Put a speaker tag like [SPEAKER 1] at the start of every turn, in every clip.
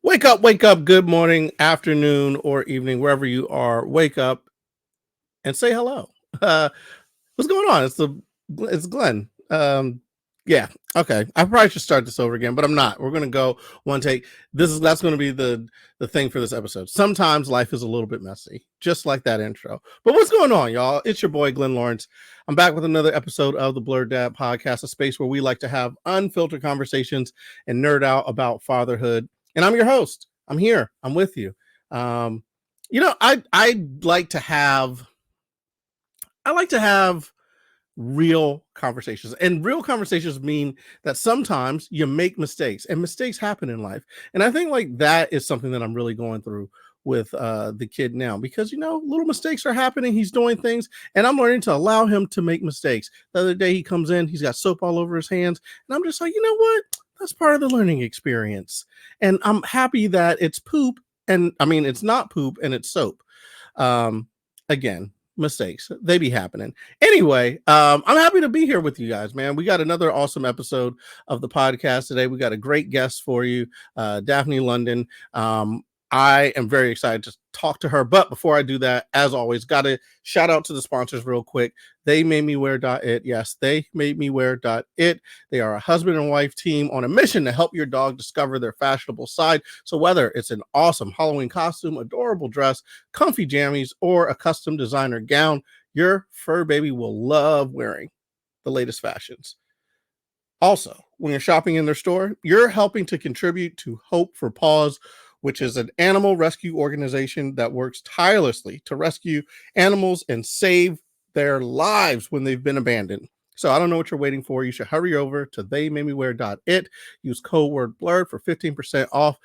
[SPEAKER 1] Wake up, good morning, afternoon, or evening, wherever you are. Wake up and say hello. Uh, what's going on? It's Glenn. Yeah, okay. I probably should start this over again, but I'm not. We're gonna go one take. That's gonna be the thing for this episode. Sometimes life is a little bit messy, just like that intro. But what's going on, y'all? It's your boy Glenn Lawrence. I'm back with another episode of the Blerd Dad Podcast, a space where we like to have unfiltered conversations and nerd out about fatherhood. And I'm your host. I'm here. I'm with you. Um, I like to have real conversations, and real conversations mean that sometimes you make mistakes, and mistakes happen in life. And I think like that is something that I'm really going through with the kid now, because little mistakes are happening. He's doing things, and I'm learning to allow him to make mistakes. The other day he comes in, he's got soap all over his hands, and I'm just like, you know what, that's part of the learning experience. And I'm happy that it's poop, and I mean it's not poop and it's soap. Again, mistakes, they be happening. Anyway, I'm happy to be here with you guys, man. We got another awesome episode of the podcast today. We got a great guest for you, Daphne London. I am very excited to talk to her. But before I do that, as always, got to shout out to the sponsors real quick. They Made Me Wear.it. Yes, They Made Me Wear.it. They are a husband and wife team on a mission to help your dog discover their fashionable side. So whether it's an awesome Halloween costume, adorable dress, comfy jammies, or a custom designer gown, your fur baby will love wearing the latest fashions. Also, when you're shopping in their store, you're helping to contribute to Hope for Paws, which is an animal rescue organization that works tirelessly to rescue animals and save their lives when they've been abandoned. So I don't know what you're waiting for. You should hurry over to theymademewear.it. Use code word blerd for 15% off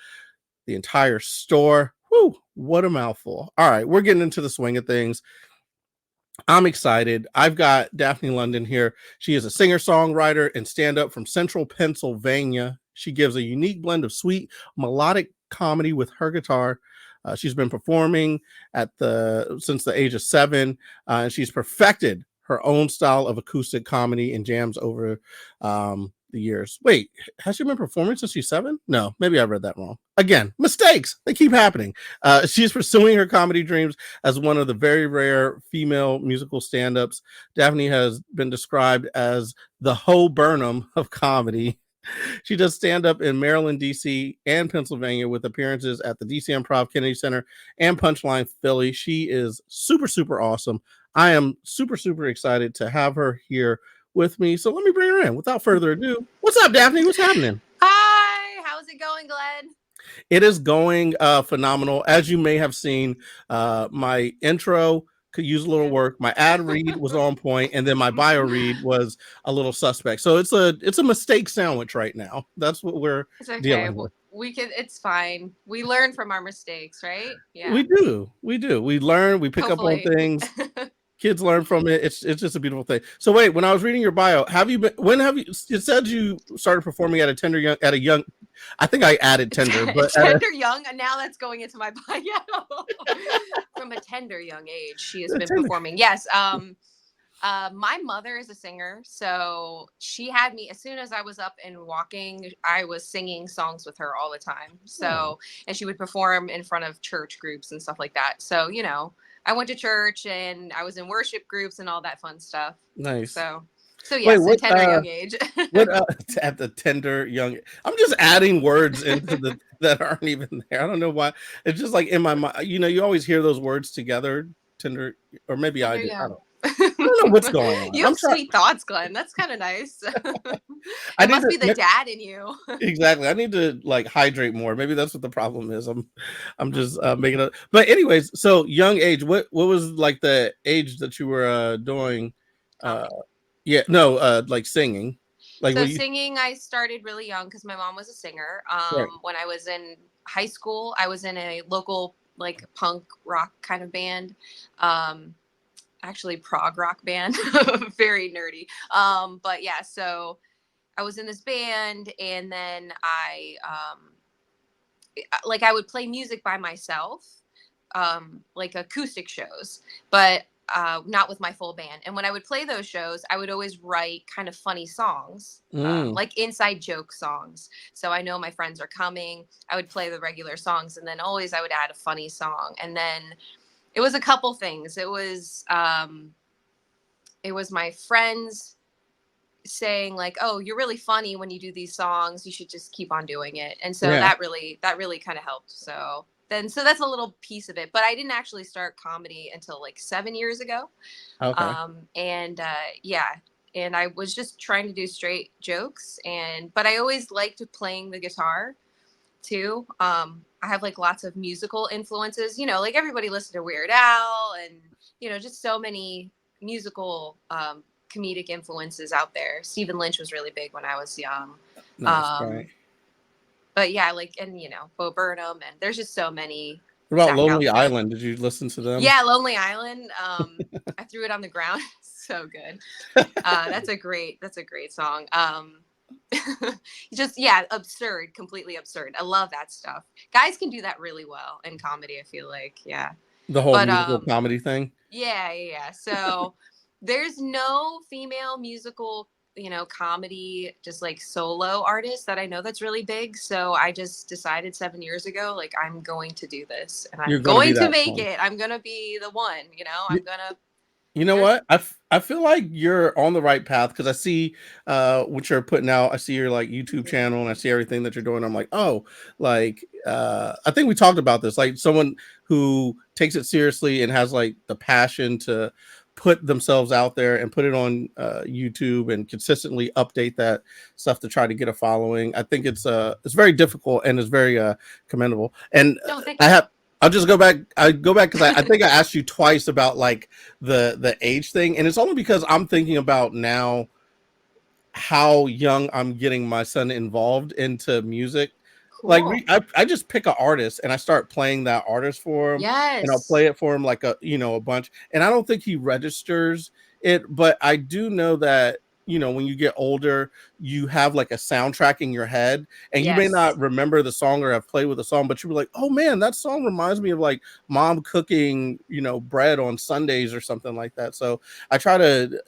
[SPEAKER 1] the entire store. Whew, what a mouthful. All right, we're getting into the swing of things. I'm excited. I've got Daphne London here. She is a singer-songwriter and stand-up from Central Pennsylvania. She gives a unique blend of sweet, melodic comedy with her guitar. She's been performing since the age of 7, and she's perfected her own style of acoustic comedy and jams over the years. Wait, has she been performing since she's 7? No, maybe I read that wrong. Again, mistakes. They keep happening. She's pursuing her comedy dreams as one of the very rare female musical stand-ups. Daphne has been described as the Ho Burnham of comedy. She does stand-up in Maryland, D.C., and Pennsylvania with appearances at the D.C. Improv, Kennedy Center, and Punchline, Philly. She is super, super awesome. I am super, super excited to have her here with me. So let me bring her in. Without further ado, what's up, Daphne? What's happening?
[SPEAKER 2] Hi, how's it going, Glenn?
[SPEAKER 1] It is going phenomenal. As you may have seen, my intro could use a little work. My ad read was on point, and then my bio read was a little suspect. So it's a mistake sandwich right now. That's what we're dealing with.
[SPEAKER 2] It's fine. We learn from our mistakes, right? Yeah.
[SPEAKER 1] We do. We learn. We pick
[SPEAKER 2] Hopefully.
[SPEAKER 1] up on things. Kids learn from it. It's just a beautiful thing. So wait, when I was reading your bio, it said you started performing at a young, I think I added tender, but
[SPEAKER 2] young, and now that's going into my bio. From a tender young age, she has been performing. Yes. My mother is a singer, so she had me as soon as I was up and walking. I was singing songs with her all the time. So, and she would perform in front of church groups and stuff like that. So, I went to church and I was in worship groups and all that fun stuff.
[SPEAKER 1] Nice.
[SPEAKER 2] So yes, at a tender young age.
[SPEAKER 1] At the tender young, I'm just adding words into that aren't even there. I don't know why. It's just like in my mind. You always hear those words together, tender, or maybe I do. I don't know what's going on.
[SPEAKER 2] You have sweet thoughts, Glenn. That's kind of nice. It must be the dad in you.
[SPEAKER 1] Exactly. I need to hydrate more. Maybe that's what the problem is. I'm just making it. But anyways, so young age. What was the age that you were doing? Singing.
[SPEAKER 2] Singing, I started really young because my mom was a singer. Right. When I was in high school, I was in a local punk rock kind of band. Actually prog rock band, very nerdy. But yeah, so I was in this band, and then I would play music by myself, acoustic shows. But not with my full band. And when I would play those shows, I would always write kind of funny songs, like inside joke songs. So I know my friends are coming. I would play the regular songs, and then always I would add a funny song. And then it was a couple things. It was my friends saying like, "Oh, you're really funny when you do these songs. You should just keep on doing it." And so that really kind of helped. So that's a little piece of it. But I didn't actually start comedy until like 7 years ago.
[SPEAKER 1] Okay.
[SPEAKER 2] And I was just trying to do straight jokes, but I always liked playing the guitar too. I have like lots of musical influences, like everybody listened to Weird Al, and just so many musical comedic influences out there. Stephen Lynch was really big when I was young.
[SPEAKER 1] Nice, right.
[SPEAKER 2] But yeah, and Bo Burnham, and there's just so many.
[SPEAKER 1] What about Lonely Island? Did you listen to them?
[SPEAKER 2] Yeah, Lonely Island. I threw it on the ground. So good. That's a great song. Just absurd, completely absurd. I love that stuff. Guys can do that really well in comedy, I feel like. Yeah.
[SPEAKER 1] The whole musical comedy thing.
[SPEAKER 2] Yeah. So there's no female musical, comedy, just like solo artist that I know that's really big. So I just decided 7 years ago, like, I'm going to do this, and I'm going to make it. I'm going to be the one, I'm going to.
[SPEAKER 1] You know what? I feel like you're on the right path, because I see what you're putting out. I see your like YouTube channel, and I see everything that you're doing. I'm like, oh, like I think we talked about this, like someone who takes it seriously and has like the passion to put themselves out there and put it on YouTube and consistently update that stuff to try to get a following. I think it's very difficult, and it's very commendable. And I'll just go back. I go back because I think I asked you twice about like the age thing, and it's only because I'm thinking about now how young I'm getting my son involved into music. Cool. Like I just pick an artist and I start playing that artist for him.
[SPEAKER 2] Yes.
[SPEAKER 1] And I'll play it for him like a bunch. And I don't think he registers it, but I do know that when you get older, you have like a soundtrack in your head, and you may not remember the song or have played with the song, but you'll be like, oh man, that song reminds me of like mom cooking, bread on Sundays or something like that. So I try to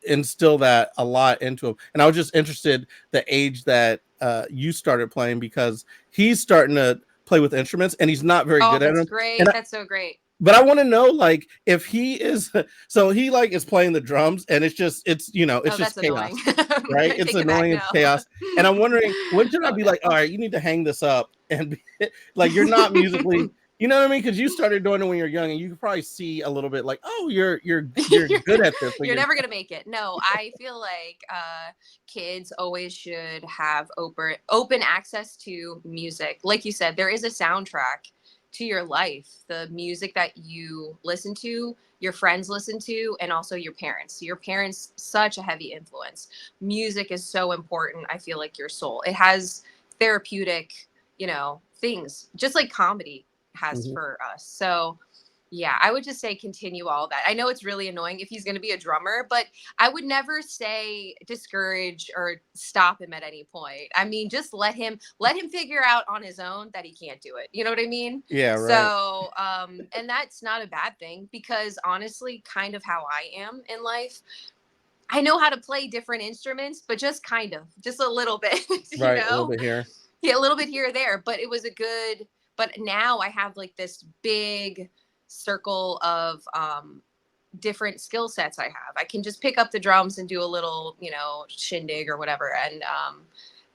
[SPEAKER 1] instill that a lot into him. And I was just interested the age that you started playing, because he's starting to play with instruments and he's not very good at them.
[SPEAKER 2] Great. That's so great.
[SPEAKER 1] But I want to know, like, if he is, so he like is playing the drums, and it's just chaos, right? It's annoying, it's chaos. And I'm wondering, when should I be like, all right, you need to hang this up and be, like, you're not musically, you know what I mean? Because you started doing it when you're young, and you can probably see a little bit like, oh, you're good at this.
[SPEAKER 2] You're never gonna make it. No, I feel like kids always should have open access to music. Like you said, there is a soundtrack to your life, the music that you listen to, your friends listen to, and also your parents. Your parents, such a heavy influence. Music is so important. I feel like your soul. It has therapeutic, things, just like comedy has for us. So yeah, I would just say continue all that. I know it's really annoying if he's going to be a drummer, but I would never say discourage or stop him at any point. I mean, just let him figure out on his own that he can't do it. You know what I mean?
[SPEAKER 1] Yeah, right.
[SPEAKER 2] So, and that's not a bad thing, because honestly, kind of how I am in life, I know how to play different instruments, but just a little bit,
[SPEAKER 1] right, a little bit here.
[SPEAKER 2] Yeah, a little bit here or there, but but now I have like this big circle of different skill sets I have. I can just pick up the drums and do a little, shindig or whatever, and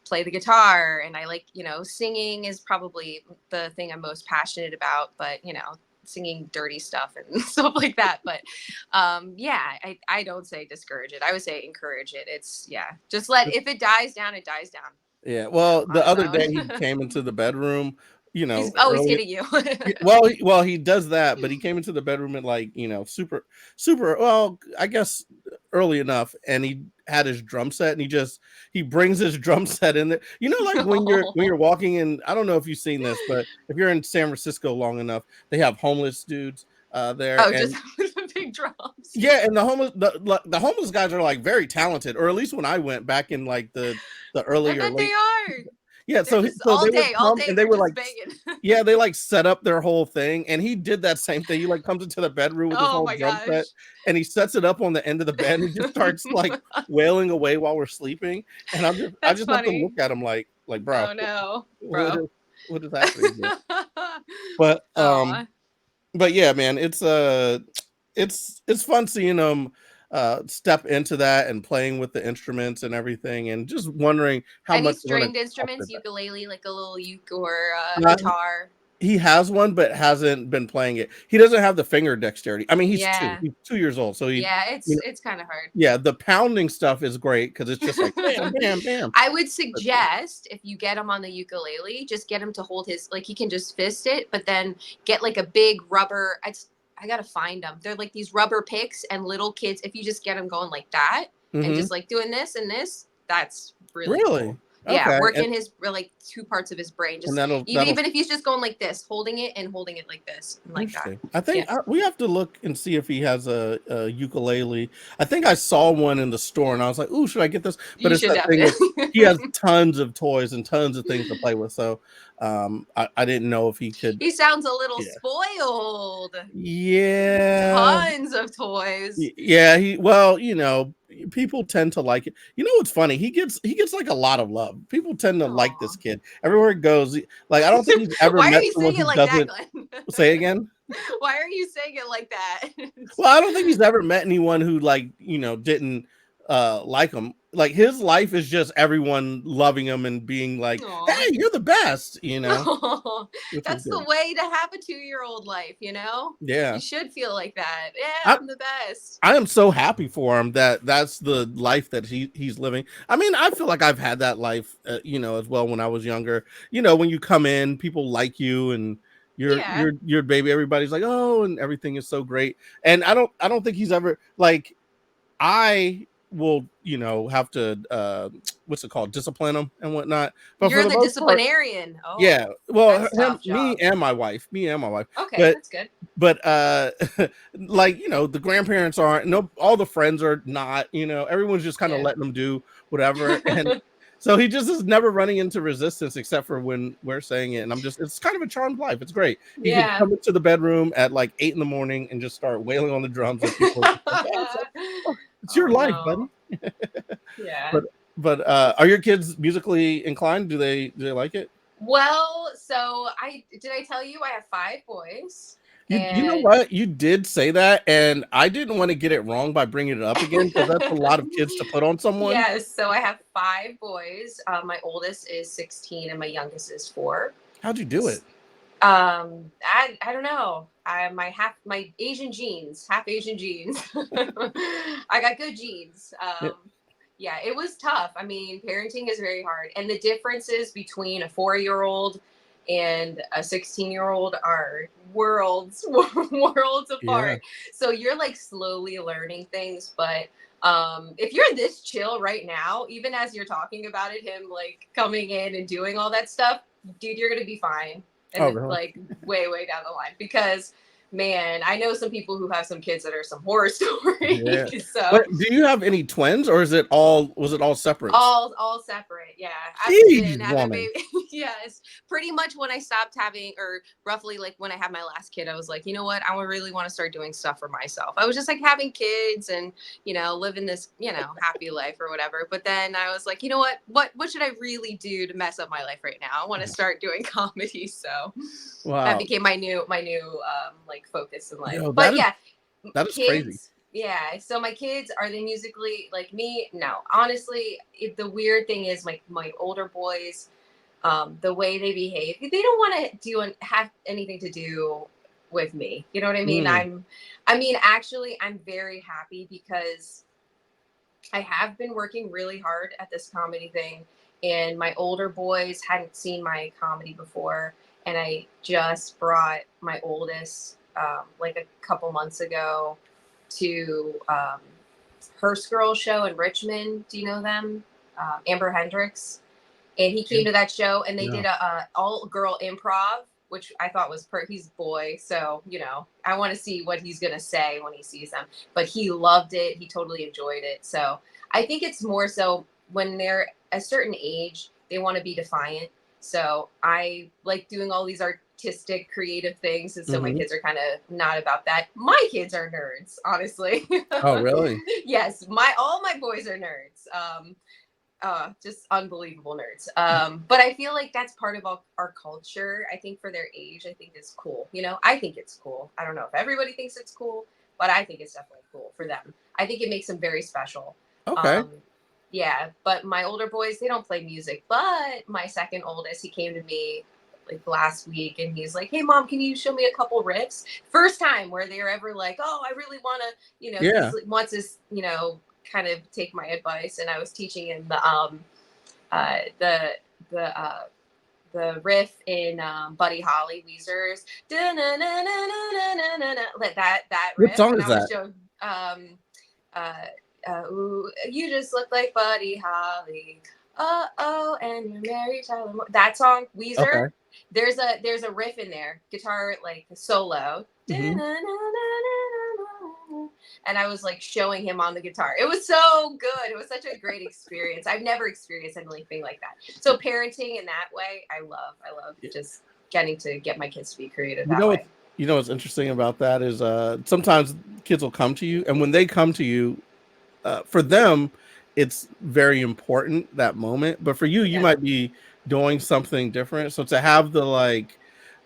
[SPEAKER 2] play the guitar. And I like, singing is probably the thing I'm most passionate about, but, singing dirty stuff and stuff like that. But I don't say discourage it. I would say encourage it. It's just if it dies down, it dies down.
[SPEAKER 1] Yeah. Well, the other day he came into the bedroom,
[SPEAKER 2] he's hitting you.
[SPEAKER 1] well, he does that, but he came into the bedroom at like, super, well, I guess early enough, and he had his drum set, and he brings his drum set in there. Like when you're walking in, I don't know if you've seen this, but if you're in San Francisco long enough, they have homeless dudes there.
[SPEAKER 2] Oh, just with the big drums.
[SPEAKER 1] Yeah, and the homeless guys are like very talented, or at least when I went back in like the earlier.
[SPEAKER 2] I bet they are.
[SPEAKER 1] Yeah, so
[SPEAKER 2] all
[SPEAKER 1] they
[SPEAKER 2] day,
[SPEAKER 1] and they were like
[SPEAKER 2] banging.
[SPEAKER 1] Yeah, they like set up their whole thing, and he did that same thing. He like comes into the bedroom with his
[SPEAKER 2] Oh
[SPEAKER 1] whole
[SPEAKER 2] my
[SPEAKER 1] drum set,
[SPEAKER 2] gosh.
[SPEAKER 1] and he sets it up on the end of the bed, and he just starts like wailing away while we're sleeping. And I
[SPEAKER 2] That's
[SPEAKER 1] just have to look
[SPEAKER 2] funny.
[SPEAKER 1] at him like, bro,
[SPEAKER 2] Oh no,
[SPEAKER 1] what
[SPEAKER 2] bro.
[SPEAKER 1] is what is happening here? But
[SPEAKER 2] Aw.
[SPEAKER 1] but yeah, man, it's fun seeing him step into that and playing with the instruments and everything, and just wondering how
[SPEAKER 2] Any
[SPEAKER 1] much they're gonna
[SPEAKER 2] stringed instruments,
[SPEAKER 1] incorporate
[SPEAKER 2] ukulele, like a little uke or
[SPEAKER 1] that.
[SPEAKER 2] guitar?
[SPEAKER 1] He has one, but hasn't been playing it. He doesn't have the finger dexterity. I mean, he's two.
[SPEAKER 2] Yeah.
[SPEAKER 1] He's 2 years old, so
[SPEAKER 2] Yeah,
[SPEAKER 1] you know,
[SPEAKER 2] it's kind of hard.
[SPEAKER 1] yeah, the pounding stuff is great because it's just like bam, bam, bam.
[SPEAKER 2] I would
[SPEAKER 1] But,
[SPEAKER 2] suggest if you get him on the ukulele, just get him to hold his, like he can just fist it, but then get like a big rubber. I gotta find them. They're like these rubber picks, and little kids. If you just get them going like that and
[SPEAKER 1] mhm.
[SPEAKER 2] just like doing this and this, that's really
[SPEAKER 1] Really?
[SPEAKER 2] cool. Yeah,
[SPEAKER 1] Okay,
[SPEAKER 2] working his like two parts of his brain.
[SPEAKER 1] and
[SPEAKER 2] Just
[SPEAKER 1] that'll
[SPEAKER 2] even if he's just going like this, holding it and holding it like this and like that.
[SPEAKER 1] interesting. I think
[SPEAKER 2] Yeah,
[SPEAKER 1] we have to look and see if he has a ukulele. I think I saw one in the store, and I was like, "Ooh, should I get this?" But
[SPEAKER 2] you
[SPEAKER 1] it's
[SPEAKER 2] should
[SPEAKER 1] that thing of
[SPEAKER 2] definitely.
[SPEAKER 1] he has tons of toys and tons of things to play with. So, I didn't know if he could.
[SPEAKER 2] He sounds a little
[SPEAKER 1] Yeah.
[SPEAKER 2] spoiled.
[SPEAKER 1] Yeah.
[SPEAKER 2] Tons of toys.
[SPEAKER 1] Yeah, well, people tend to like it. You know what's funny? He gets like a lot of love. People tend to like
[SPEAKER 2] Aw.
[SPEAKER 1] this kid. Everywhere he goes, like I don't think he's ever
[SPEAKER 2] Why are
[SPEAKER 1] met
[SPEAKER 2] you
[SPEAKER 1] someone
[SPEAKER 2] saying
[SPEAKER 1] who
[SPEAKER 2] it like that,
[SPEAKER 1] doesn't
[SPEAKER 2] Glenn?
[SPEAKER 1] say again.
[SPEAKER 2] Why are you saying it like that?
[SPEAKER 1] Well, I don't think he's ever met anyone who like, didn't like him. Like his life is just everyone loving him and being like,
[SPEAKER 2] Aw.
[SPEAKER 1] "Hey, you're the best,"
[SPEAKER 2] Oh,
[SPEAKER 1] which is
[SPEAKER 2] that's the
[SPEAKER 1] good.
[SPEAKER 2] way to have a 2-year-old life, you know? You
[SPEAKER 1] Yeah.
[SPEAKER 2] should feel like that. Yeah,
[SPEAKER 1] I,
[SPEAKER 2] I'm the best.
[SPEAKER 1] I am so happy for him that that's the life that he's living. I mean, I feel like I've had that life, as well when I was younger. When you come in, people like you and
[SPEAKER 2] Yeah.
[SPEAKER 1] your baby. Everybody's like, oh, and everything is so great. And I don't think he's ever like I will, have to what's it called, discipline him and whatnot. But for
[SPEAKER 2] You're
[SPEAKER 1] the
[SPEAKER 2] the
[SPEAKER 1] most part,
[SPEAKER 2] disciplinarian.
[SPEAKER 1] yeah.
[SPEAKER 2] Oh,
[SPEAKER 1] Well,
[SPEAKER 2] that's tough
[SPEAKER 1] me
[SPEAKER 2] job.
[SPEAKER 1] and my wife,
[SPEAKER 2] Okay,
[SPEAKER 1] but
[SPEAKER 2] that's good.
[SPEAKER 1] but like the grandparents aren't, no, all the friends are not, everyone's just kind of
[SPEAKER 2] Yeah.
[SPEAKER 1] letting them do whatever. And so he just is never running into resistance except for when we're saying it, and it's kind of a charmed life. It's great. He could
[SPEAKER 2] Yeah.
[SPEAKER 1] come into the bedroom at like 8 in the morning and just start wailing on the drums, and people are just like, yeah, it's your
[SPEAKER 2] Oh
[SPEAKER 1] life,
[SPEAKER 2] no.
[SPEAKER 1] buddy.
[SPEAKER 2] Yeah.
[SPEAKER 1] But are your kids musically inclined? Do they like it?
[SPEAKER 2] Well, so I tell you I have 5 boys,
[SPEAKER 1] You know
[SPEAKER 2] and
[SPEAKER 1] what? You did say that, and I didn't want to get it wrong by bringing it up again because that's a lot of kids to put on someone.
[SPEAKER 2] yes, so I have 5 boys. My oldest is 16 and my youngest is 4.
[SPEAKER 1] How'd you do it?
[SPEAKER 2] I don't know. My Asian genes, half Asian genes. I got good genes.
[SPEAKER 1] Yeah.
[SPEAKER 2] Yeah, it was tough. I mean, parenting is very hard, and the differences between a 4-year-old and a 16-year-old are worlds worlds
[SPEAKER 1] Yeah.
[SPEAKER 2] apart. So you're like slowly learning things, but if you're this chill right now, even as you're talking about it, him like coming in and doing all that stuff, dude, you're gonna be fine. And
[SPEAKER 1] Oh,
[SPEAKER 2] it's
[SPEAKER 1] really?
[SPEAKER 2] like way down the line, because man, I know some people who have some kids that are some horror
[SPEAKER 1] Yeah.
[SPEAKER 2] stories. So
[SPEAKER 1] But do you have any twins, or was it all separates?
[SPEAKER 2] all separate, yeah. After
[SPEAKER 1] Jeez,
[SPEAKER 2] having
[SPEAKER 1] woman.
[SPEAKER 2] baby, yes, pretty much when I stopped having, or roughly like when I had my last kid, I was like, you know what, I really want to start doing stuff for myself. I was just like having kids and living this happy life or whatever, but then I was like, you know what should I really do to mess up my life right now? I want to start doing comedy. So that
[SPEAKER 1] Wow.
[SPEAKER 2] became my new like focus in life.
[SPEAKER 1] Yo,
[SPEAKER 2] But yeah,
[SPEAKER 1] that is crazy.
[SPEAKER 2] kids, yeah, so my kids, are they musically like me? No, honestly, the weird thing is my older boys, the way they behave, they don't want to do and have anything to do with me, you know what I mean?
[SPEAKER 1] Mm,
[SPEAKER 2] Actually, I'm very happy because I have been working really hard at this comedy thing, and my older boys hadn't seen my comedy before, and I just brought my oldest like a couple months ago to Hearst Girl show in Richmond. Do you know them? Amber Hendricks, and he
[SPEAKER 1] yeah,
[SPEAKER 2] came to that show, and they
[SPEAKER 1] no.
[SPEAKER 2] did a all girl improv, which I thought was he's a boy, so I want to see what he's gonna say when he sees them. But he loved it. He totally enjoyed it. So I think it's more so when they're a certain age, they want to be defiant, So I like doing all these artistic, creative things. And so my kids are kind of not about that. My kids are nerds, honestly.
[SPEAKER 1] Oh, really?
[SPEAKER 2] Yes, all my boys are nerds. Just unbelievable nerds. But I feel like that's part of our culture. I think for their age, I think it's cool. You know, I think it's cool. I don't know if everybody thinks it's cool, but I think it's definitely cool for them. I think it makes them very special.
[SPEAKER 1] Okay.
[SPEAKER 2] Yeah, but my older boys, they don't play music. But my second oldest, he came to me like last week and he's like, "Hey mom, can you show me a couple riffs?" First time where they're ever like, "Oh, I really want to," you know,
[SPEAKER 1] Yeah.
[SPEAKER 2] he wants to, you know, kind of take my advice. And I was teaching him the riff in Buddy Holly, Weezer's like that
[SPEAKER 1] What
[SPEAKER 2] riff,
[SPEAKER 1] song
[SPEAKER 2] and
[SPEAKER 1] is
[SPEAKER 2] I was
[SPEAKER 1] that?
[SPEAKER 2] showing ooh, you just look like Buddy Holly. Oh, and you're married, Tyler Moore. That song, Weezer.
[SPEAKER 1] Okay.
[SPEAKER 2] There's a riff in there, guitar like solo.
[SPEAKER 1] Hmm.
[SPEAKER 2] And I was like showing him on the guitar. It was so good. It was such a great experience. I've never experienced anything like that. So parenting in that way, I love just getting to get my kids to be creative that way.
[SPEAKER 1] You know what's interesting about that is sometimes kids will come to you, and when they come to you, for them, it's very important that moment. But for you, you might be doing something different. So to have the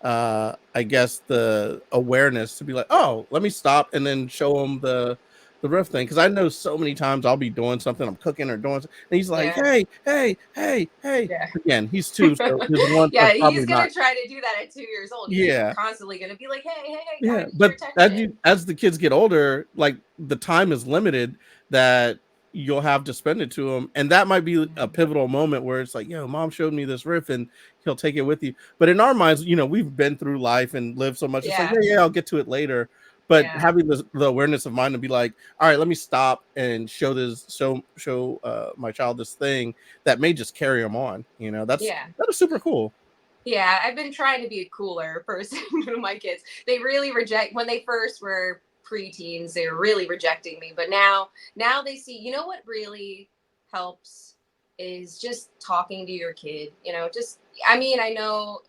[SPEAKER 1] I guess the awareness to be like, oh, let me stop and then show them the riff thing. Because I know so many times I'll be doing something, I'm cooking or doing something, and he's like,
[SPEAKER 2] Yeah.
[SPEAKER 1] hey.
[SPEAKER 2] Yeah.
[SPEAKER 1] Again, he's 2, so his wants are
[SPEAKER 2] Yeah, he's
[SPEAKER 1] probably
[SPEAKER 2] gonna
[SPEAKER 1] not.
[SPEAKER 2] try to do that at 2 years old. He's
[SPEAKER 1] Yeah.
[SPEAKER 2] constantly gonna be like, hey, I
[SPEAKER 1] Yeah,
[SPEAKER 2] need your
[SPEAKER 1] but
[SPEAKER 2] attention.
[SPEAKER 1] as the kids get older, like the time is limited that you'll have to spend it to them, and that might be a pivotal moment where it's like, yo, mom showed me this riff, and he'll take it with you. But in our minds, you know, we've been through life and lived so much. It's like,
[SPEAKER 2] Yeah.
[SPEAKER 1] yeah, I'll get to it later. But
[SPEAKER 2] Yeah.
[SPEAKER 1] having the awareness of mind to be like, all right, let me stop and show my child this thing that may just carry them on. You know, that is super cool.
[SPEAKER 2] Yeah, I've been trying to be a cooler person with my kids. They really reject when they first were preteens, they were really rejecting me. But now they see, you know what really helps is just talking to your kid. You know, just I mean, I know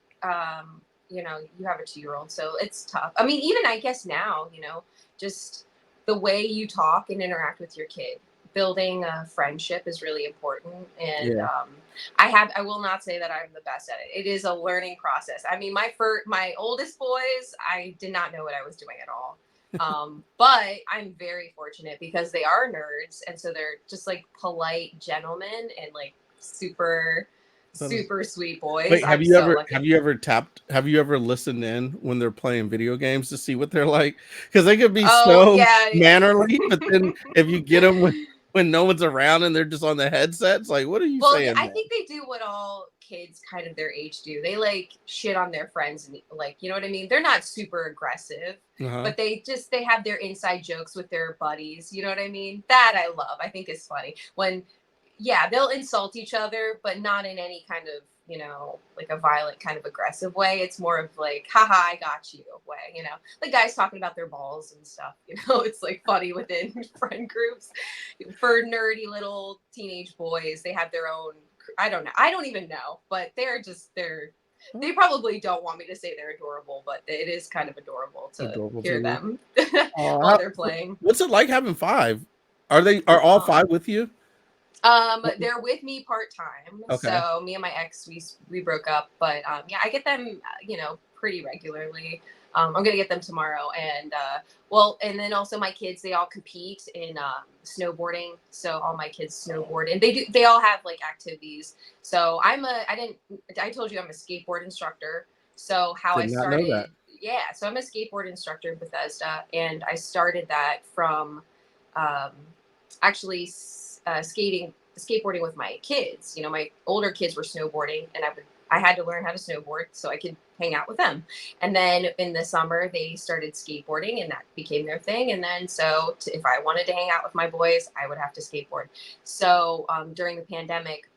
[SPEAKER 2] you know, you have a 2-year-old, so it's tough. I mean, even I guess now, you know, just the way you talk and interact with your kid. Building a friendship is really important. And
[SPEAKER 1] Yeah.
[SPEAKER 2] I will not say that I'm the best at it. It is a learning process. I mean, my oldest boys, I did not know what I was doing at all. But I'm very fortunate because they are nerds, and so they're just like polite gentlemen and like super sweet boys.
[SPEAKER 1] Wait,
[SPEAKER 2] I'm so lucky.
[SPEAKER 1] have you ever listened in when they're playing video games to see what they're like? Because they could be
[SPEAKER 2] Oh
[SPEAKER 1] so
[SPEAKER 2] yeah.
[SPEAKER 1] mannerly, but then if you get them when no one's around and they're just on the headsets, like, what are you
[SPEAKER 2] Well,
[SPEAKER 1] saying,
[SPEAKER 2] I
[SPEAKER 1] man?
[SPEAKER 2] think they do what all kids kind of their age do. They like shit on their friends and like, you know what I mean? They're not super aggressive, but they have their inside jokes with their buddies. You know what I mean? That I love. I think is funny when, yeah, they'll insult each other, but not in any kind of, you know, like a violent kind of aggressive way. It's more of like, haha, I got you way, you know, like guys talking about their balls and stuff, you know, it's like funny within friend groups. For nerdy little teenage boys, they have their own, I don't know. I don't even know, but they probably don't want me to say they're adorable, but it is kind of adorable to hear them while they're playing.
[SPEAKER 1] What's it like having 5? Are all 5 with you?
[SPEAKER 2] They're with me part-time.
[SPEAKER 1] Okay.
[SPEAKER 2] So me and my ex, we broke up, but yeah, I get them, you know, pretty regularly. I'm gonna get them tomorrow, and and then also my kids, they all compete in snowboarding. So all my kids snowboard, and they all have like activities. So I told you I'm a skateboard instructor. So how I
[SPEAKER 1] Did not know that.
[SPEAKER 2] started, yeah. So I'm a skateboard instructor in Bethesda, and I started that from actually skateboarding with my kids. You know, my older kids were snowboarding, and I had to learn how to snowboard so I could hang out with them. And then in the summer they started skateboarding, and that became their thing. And then if I wanted to hang out with my boys, I would have to skateboard. So during the pandemic,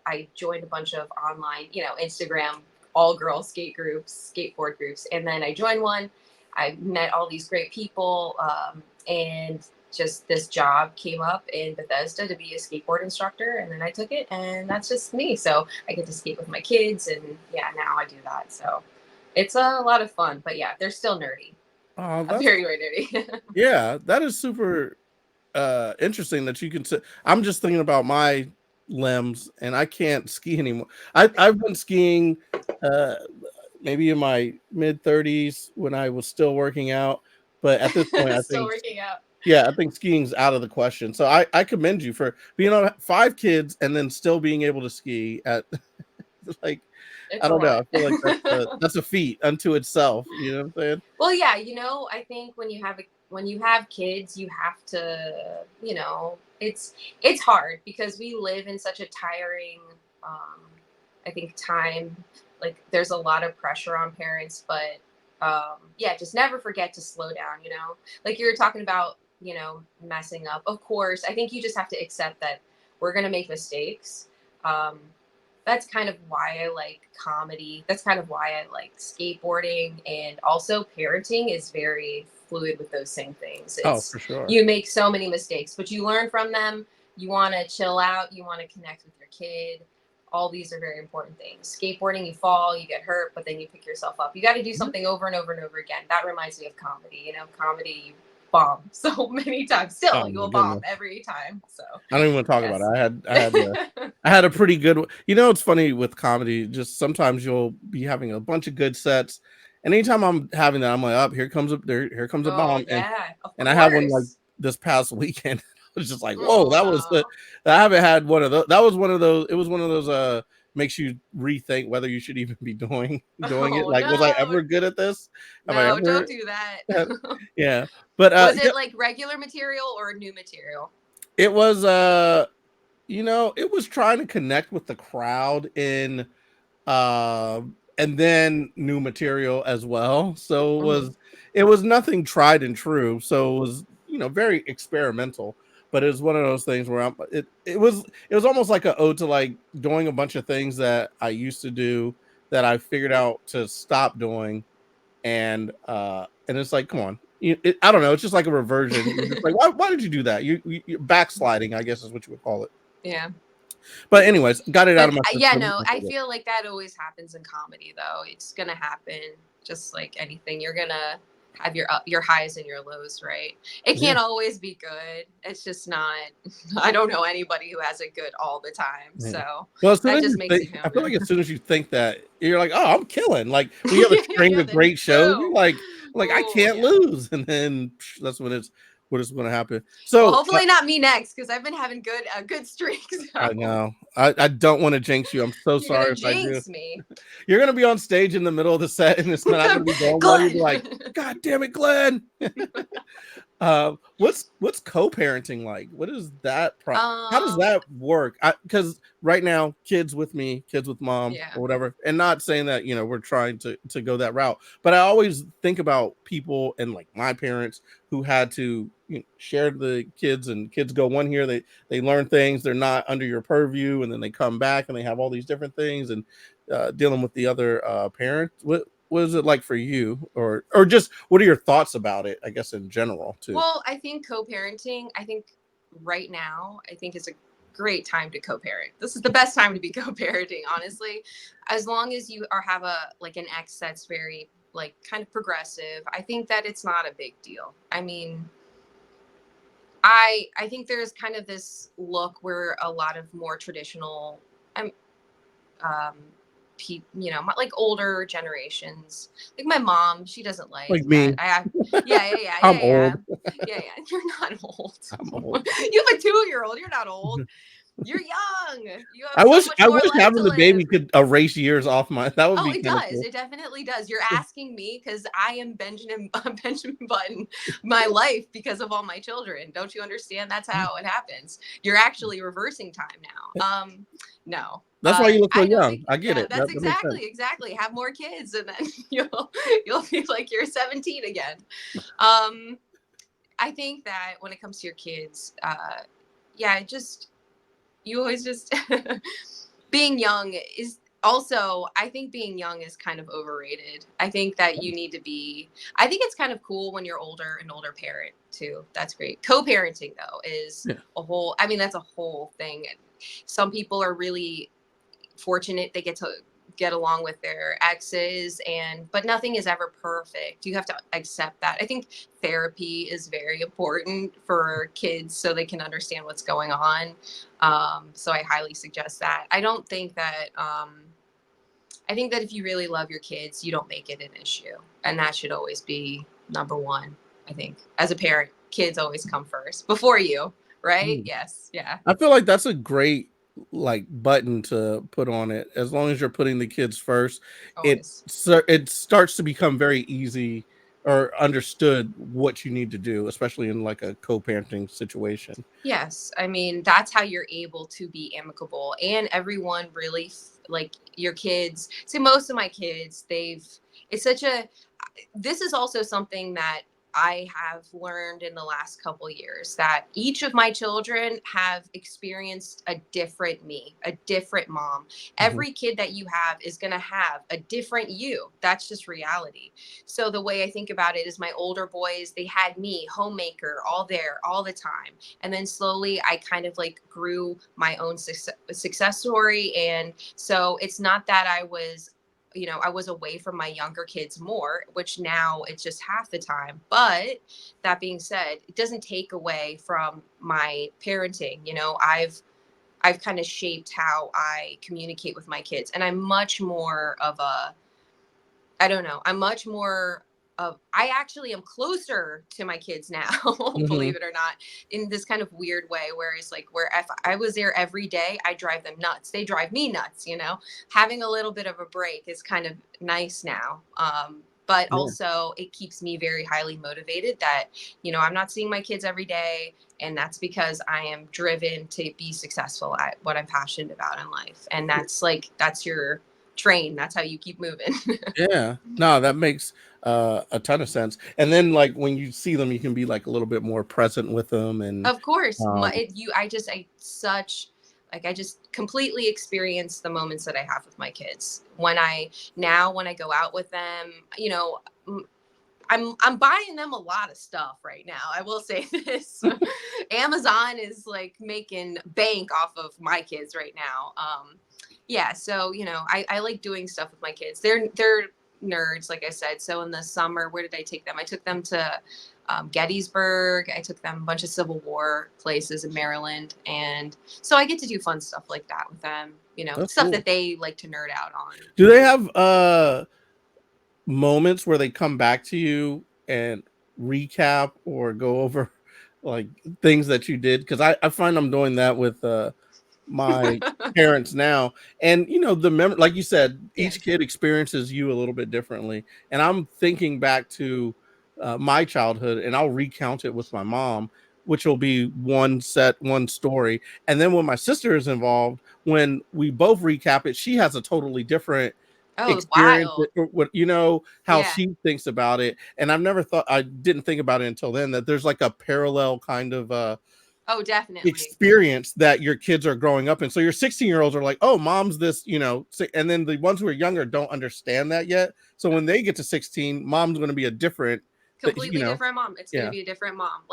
[SPEAKER 2] I joined a bunch of online, you know, Instagram all girl skateboard groups, and then I joined one. I met all these great people, and just this job came up in Bethesda to be a skateboard instructor, and then I took it, and that's just me. So I get to skate with my kids, and yeah, now I do that. So it's a lot of fun, but yeah, they're still nerdy.
[SPEAKER 1] Oh,
[SPEAKER 2] Very, very nerdy.
[SPEAKER 1] yeah, that is super interesting that you can sit. I'm just thinking about my limbs, and I can't ski anymore. I've been skiing maybe in my mid 30s when I was still working out, but at this point I
[SPEAKER 2] Still
[SPEAKER 1] think,
[SPEAKER 2] working out.
[SPEAKER 1] yeah, I think skiing's out of the question. So I commend you for being on 5 kids and then still being able to ski at like,
[SPEAKER 2] It's
[SPEAKER 1] I
[SPEAKER 2] a
[SPEAKER 1] don't know,
[SPEAKER 2] lot.
[SPEAKER 1] I feel like that's a feat unto itself, you know what I'm saying?
[SPEAKER 2] Well, yeah, I think when you have kids, you have to, it's hard because we live in such a tiring, um, I think time. Like there's a lot of pressure on parents, but yeah, just never forget to slow down. Like you were talking about, messing up. Of course, I think you just have to accept that we're gonna make mistakes. Um, that's kind of why I like comedy. That's kind of why I like skateboarding, and also parenting is very fluid with those same things.
[SPEAKER 1] Oh,
[SPEAKER 2] It's
[SPEAKER 1] for sure.
[SPEAKER 2] You make so many mistakes, but you learn from them. You want to chill out, you want to connect with your kid. All these are very important things. Skateboarding, you fall, you get hurt, but then you pick yourself up. You got to do something over and over and over again. That reminds me of comedy. Comedy, you bomb so many times.
[SPEAKER 1] Oh
[SPEAKER 2] Still,
[SPEAKER 1] my
[SPEAKER 2] you'll bomb
[SPEAKER 1] goodness.
[SPEAKER 2] every time. So,
[SPEAKER 1] I don't even want to talk about
[SPEAKER 2] yes.
[SPEAKER 1] it. I had a pretty good. It's funny with comedy. Just sometimes you'll be having a bunch of good sets, and anytime I'm having that, I'm like, "Up here comes a
[SPEAKER 2] Oh
[SPEAKER 1] bomb."
[SPEAKER 2] yeah, of
[SPEAKER 1] And I had one like
[SPEAKER 2] course.
[SPEAKER 1] this past weekend. I was just like, "Whoa, that was
[SPEAKER 2] Oh,
[SPEAKER 1] I haven't had one of those. That was one of those. It was one of those. Makes you rethink whether you should even be doing it.
[SPEAKER 2] oh
[SPEAKER 1] Like, was I
[SPEAKER 2] no,
[SPEAKER 1] ever good at this? Have I
[SPEAKER 2] no, don't
[SPEAKER 1] ever?
[SPEAKER 2] do that.
[SPEAKER 1] Yeah, but
[SPEAKER 2] Was it like regular material or new material?
[SPEAKER 1] it was it was trying to connect with the crowd in and then new material as well. So
[SPEAKER 2] Hmm.
[SPEAKER 1] it was nothing tried and true. So it was, very experimental. But it was one of those things where it was almost like an ode to like doing a bunch of things that I used to do that I figured out to stop doing. And it's like, come on. I don't know. It's just like a reversion. You're just like, why did you do that? You're backsliding, I guess is what you would call it.
[SPEAKER 2] Yeah.
[SPEAKER 1] But anyways, got it out
[SPEAKER 2] But
[SPEAKER 1] of my
[SPEAKER 2] yeah,
[SPEAKER 1] system.
[SPEAKER 2] no, I feel like that always happens in comedy, though. It's gonna happen, just like anything. You're gonna have your highs and your lows, right? It
[SPEAKER 1] Yeah.
[SPEAKER 2] can't always be good. It's just not. I don't know anybody who has it good all the time.
[SPEAKER 1] Yeah.
[SPEAKER 2] So
[SPEAKER 1] Well, as soon
[SPEAKER 2] that
[SPEAKER 1] as
[SPEAKER 2] just
[SPEAKER 1] you
[SPEAKER 2] makes you
[SPEAKER 1] think, I feel like
[SPEAKER 2] human.
[SPEAKER 1] as soon as you think that, you're like, oh, I'm killing. Like we have a string
[SPEAKER 2] Yeah,
[SPEAKER 1] of
[SPEAKER 2] then
[SPEAKER 1] great shows. You're
[SPEAKER 2] boom.
[SPEAKER 1] like I
[SPEAKER 2] Oh
[SPEAKER 1] can't
[SPEAKER 2] yeah.
[SPEAKER 1] lose, and then that's what is going to happen.
[SPEAKER 2] Well,
[SPEAKER 1] So
[SPEAKER 2] hopefully not me next, because I've been having a good streak.
[SPEAKER 1] I
[SPEAKER 2] So
[SPEAKER 1] know I don't want to jinx you. I'm so
[SPEAKER 2] you're gonna
[SPEAKER 1] sorry if I do.
[SPEAKER 2] jinx me.
[SPEAKER 1] You're going to be on stage in the middle of the set, and it's not going to be going well. You'll be
[SPEAKER 2] Glenn.
[SPEAKER 1] like, God damn it, Glenn. What's co-parenting like? What is that how does
[SPEAKER 2] um
[SPEAKER 1] that work? Because right now, kids with me, kids with mom
[SPEAKER 2] yeah.
[SPEAKER 1] or whatever, and not saying that we're trying to go that route, but I always think about people and like my parents who had to share the kids, and kids go one here, they learn things, they're not under your purview, and then they come back and they have all these different things, and dealing with the other parents. What is it like for you, or just what are your thoughts about it, I guess, in general too?
[SPEAKER 2] Well, I think co-parenting, I think right now, I think is a great time to co-parent. This is the best time to be co-parenting, honestly. As long as you have an ex that's very like kind of progressive, I think that it's not a big deal. I mean, I think there's kind of this look where a lot of more traditional um like older generations, like my mom, she doesn't like
[SPEAKER 1] Like
[SPEAKER 2] that.
[SPEAKER 1] me. I'm
[SPEAKER 2] Yeah.
[SPEAKER 1] old.
[SPEAKER 2] You're not old.
[SPEAKER 1] I'm old.
[SPEAKER 2] You have a 2-year-old. You're not old. You're young. You have
[SPEAKER 1] I
[SPEAKER 2] so
[SPEAKER 1] wish
[SPEAKER 2] much
[SPEAKER 1] I
[SPEAKER 2] more
[SPEAKER 1] wish
[SPEAKER 2] life to
[SPEAKER 1] having the
[SPEAKER 2] live.
[SPEAKER 1] baby could erase years off my. That would
[SPEAKER 2] Oh,
[SPEAKER 1] be
[SPEAKER 2] it
[SPEAKER 1] kind of
[SPEAKER 2] does.
[SPEAKER 1] cool.
[SPEAKER 2] It definitely does. You're asking me because I am Benjamin Benjamin Button my life because of all my children. Don't you understand? That's how it happens. You're actually reversing time now. No.
[SPEAKER 1] That's why you look so
[SPEAKER 2] I don't
[SPEAKER 1] young.
[SPEAKER 2] think
[SPEAKER 1] I get it.
[SPEAKER 2] that's
[SPEAKER 1] That makes sense.
[SPEAKER 2] exactly. Have more kids and then you'll be like you're 17 again. Um I think that when it comes to your kids, yeah, just you always just being young is also, I think being young is kind of overrated. I think that you need to be, I think it's kind of cool when you're older, an older parent too. That's great. Co-parenting though is
[SPEAKER 1] Yeah.
[SPEAKER 2] a whole, I mean, that's a whole thing. Some people are really fortunate they get to get along with their exes, and but nothing is ever perfect. You have to accept that. I think therapy is very important for kids so they can understand what's going on. So I highly suggest that. I don't think that I think that if you really love your kids, you don't make it an issue, and that should always be number one. I think as a parent, kids always come first before you, right?
[SPEAKER 1] Mm.
[SPEAKER 2] Yes. Yeah.
[SPEAKER 1] I feel like that's a great like button to put on it. As long as you're putting the kids first,
[SPEAKER 2] Always.
[SPEAKER 1] it starts to become very easy or understood what you need to do, especially in like a co-parenting situation.
[SPEAKER 2] Yes, I mean, that's how you're able to be amicable, and everyone really like your kids. See, most of my kids, it's such a, this is also something that I have learned in the last couple years, that each of my children have experienced a different me, a different mom.
[SPEAKER 1] Mhm.
[SPEAKER 2] Every kid that you have is going to have a different you. That's just reality. So the way I think about it is my older boys, they had me, homemaker, all there, all the time. And then slowly I kind of like grew my own success story. And so it's not that I was, I was away from my younger kids more, which now it's just half the time. But that being said, it doesn't take away from my parenting. I've kind of shaped how I communicate with my kids, and I'm much more of a, I don't know, I'm much more of, I actually am closer to my kids now,
[SPEAKER 1] Mhm.
[SPEAKER 2] believe it or not, in this kind of weird way, where it's like, where if I was there every day, I drive them nuts. They drive me nuts. Having a little bit of a break is kind of nice now. But
[SPEAKER 1] Yeah.
[SPEAKER 2] also it keeps me very highly motivated that, I'm not seeing my kids every day. And that's because I am driven to be successful at what I'm passionate about in life. And that's your train. That's how you keep moving.
[SPEAKER 1] Yeah. No, that makes a ton of sense. And then like when you see them, you can be like a little bit more present with them and
[SPEAKER 2] Of course,
[SPEAKER 1] um
[SPEAKER 2] I just completely experience the moments that I have with my kids. When I go out with them, I'm buying them a lot of stuff right now. I will say this. Amazon is like making bank off of my kids right now. Yeah, so I like doing stuff with my kids. They're nerds, like I said. So in the summer, where did I take them? I took them to Gettysburg. I took them a bunch of Civil War places in Maryland, and so I get to do fun stuff like that with them.
[SPEAKER 1] that's
[SPEAKER 2] Stuff
[SPEAKER 1] cool.
[SPEAKER 2] that they like to nerd out on.
[SPEAKER 1] Do they have moments where they come back to you and recap or go over like things that you did? Because I find I'm doing that with my parents now. And the like you said, each
[SPEAKER 2] Yes.
[SPEAKER 1] kid experiences you a little bit differently. And I'm thinking back to my childhood, and I'll recount it with my mom, which will be one story. And then when my sister is involved, when we both recap it, she has a totally different
[SPEAKER 2] Oh,
[SPEAKER 1] experience
[SPEAKER 2] wild.
[SPEAKER 1] or what how
[SPEAKER 2] Yeah.
[SPEAKER 1] she thinks about it. And I didn't think about it until then, that there's like a parallel kind of
[SPEAKER 2] Oh, definitely.
[SPEAKER 1] experience that your kids are growing up in. So your 16-year-olds are like, oh, mom's this, and then the ones who are younger don't understand that yet. So when they get to 16, mom's going to be a different,
[SPEAKER 2] Completely different mom. It's going to
[SPEAKER 1] yeah.
[SPEAKER 2] be a different mom.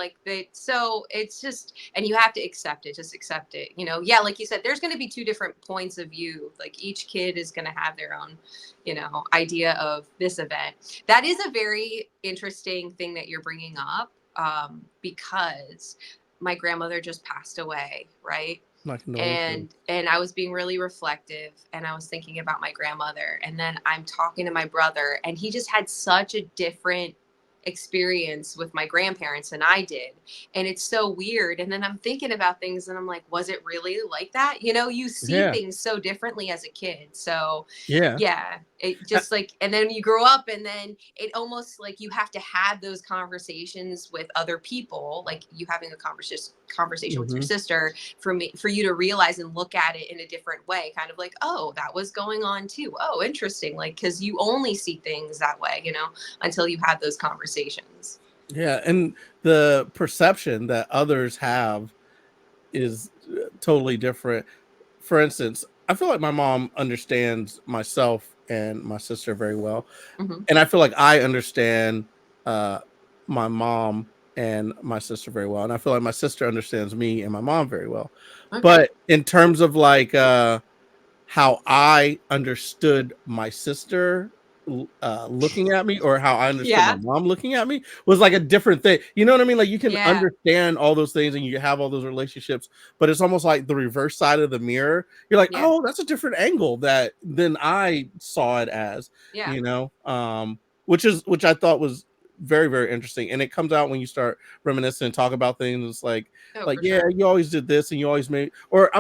[SPEAKER 2] So it's just, and you have to accept it. Just accept it. Yeah, like you said, there's going to be two different points of view. Like each kid is going to have their own, idea of this event. That is a very interesting thing that you're bringing up, because my grandmother just passed away, right?
[SPEAKER 1] My condolences.
[SPEAKER 2] And I was being really reflective, and I was thinking about my grandmother, and then I'm talking to my brother, and he just had such a different experience with my grandparents than I did. And it's so weird. And then I'm thinking about things and I'm like, was it really like that? You see
[SPEAKER 1] Yeah.
[SPEAKER 2] things so differently as a kid. So
[SPEAKER 1] Yeah.
[SPEAKER 2] yeah, it just like, and then you grow up, and then it almost like you have to have those conversations with other people, like you having a conversation with your
[SPEAKER 1] Mhm.
[SPEAKER 2] sister, for you to realize and look at it in a different way, kind of like, oh, that was going on too. Oh, interesting. Like, because you only see things that way, until you have those conversations.
[SPEAKER 1] Yeah, and the perception that others have is totally different. For instance, I feel like my mom understands myself and my sister very well.
[SPEAKER 2] Mm-hmm.
[SPEAKER 1] And I feel like I understand uh, my mom and my sister very well. And I feel like my sister understands me and my mom very well.
[SPEAKER 2] Okay.
[SPEAKER 1] But in terms of like how I understood my sister looking at me, or how I understood my
[SPEAKER 2] Yeah.
[SPEAKER 1] mom looking at me, was like a different thing. You know what I mean? Like you can
[SPEAKER 2] Yeah.
[SPEAKER 1] understand all those things and you have all those relationships, but it's almost like the reverse side of the mirror. You're like,
[SPEAKER 2] Yeah.
[SPEAKER 1] oh, that's a different angle that than I saw it as,
[SPEAKER 2] Yeah.
[SPEAKER 1] you know, which I thought was very, very interesting. And it comes out when you start reminiscing and talk about things. It's
[SPEAKER 2] Oh,
[SPEAKER 1] like,
[SPEAKER 2] for
[SPEAKER 1] yeah,
[SPEAKER 2] sure.
[SPEAKER 1] you always did this and you always made, or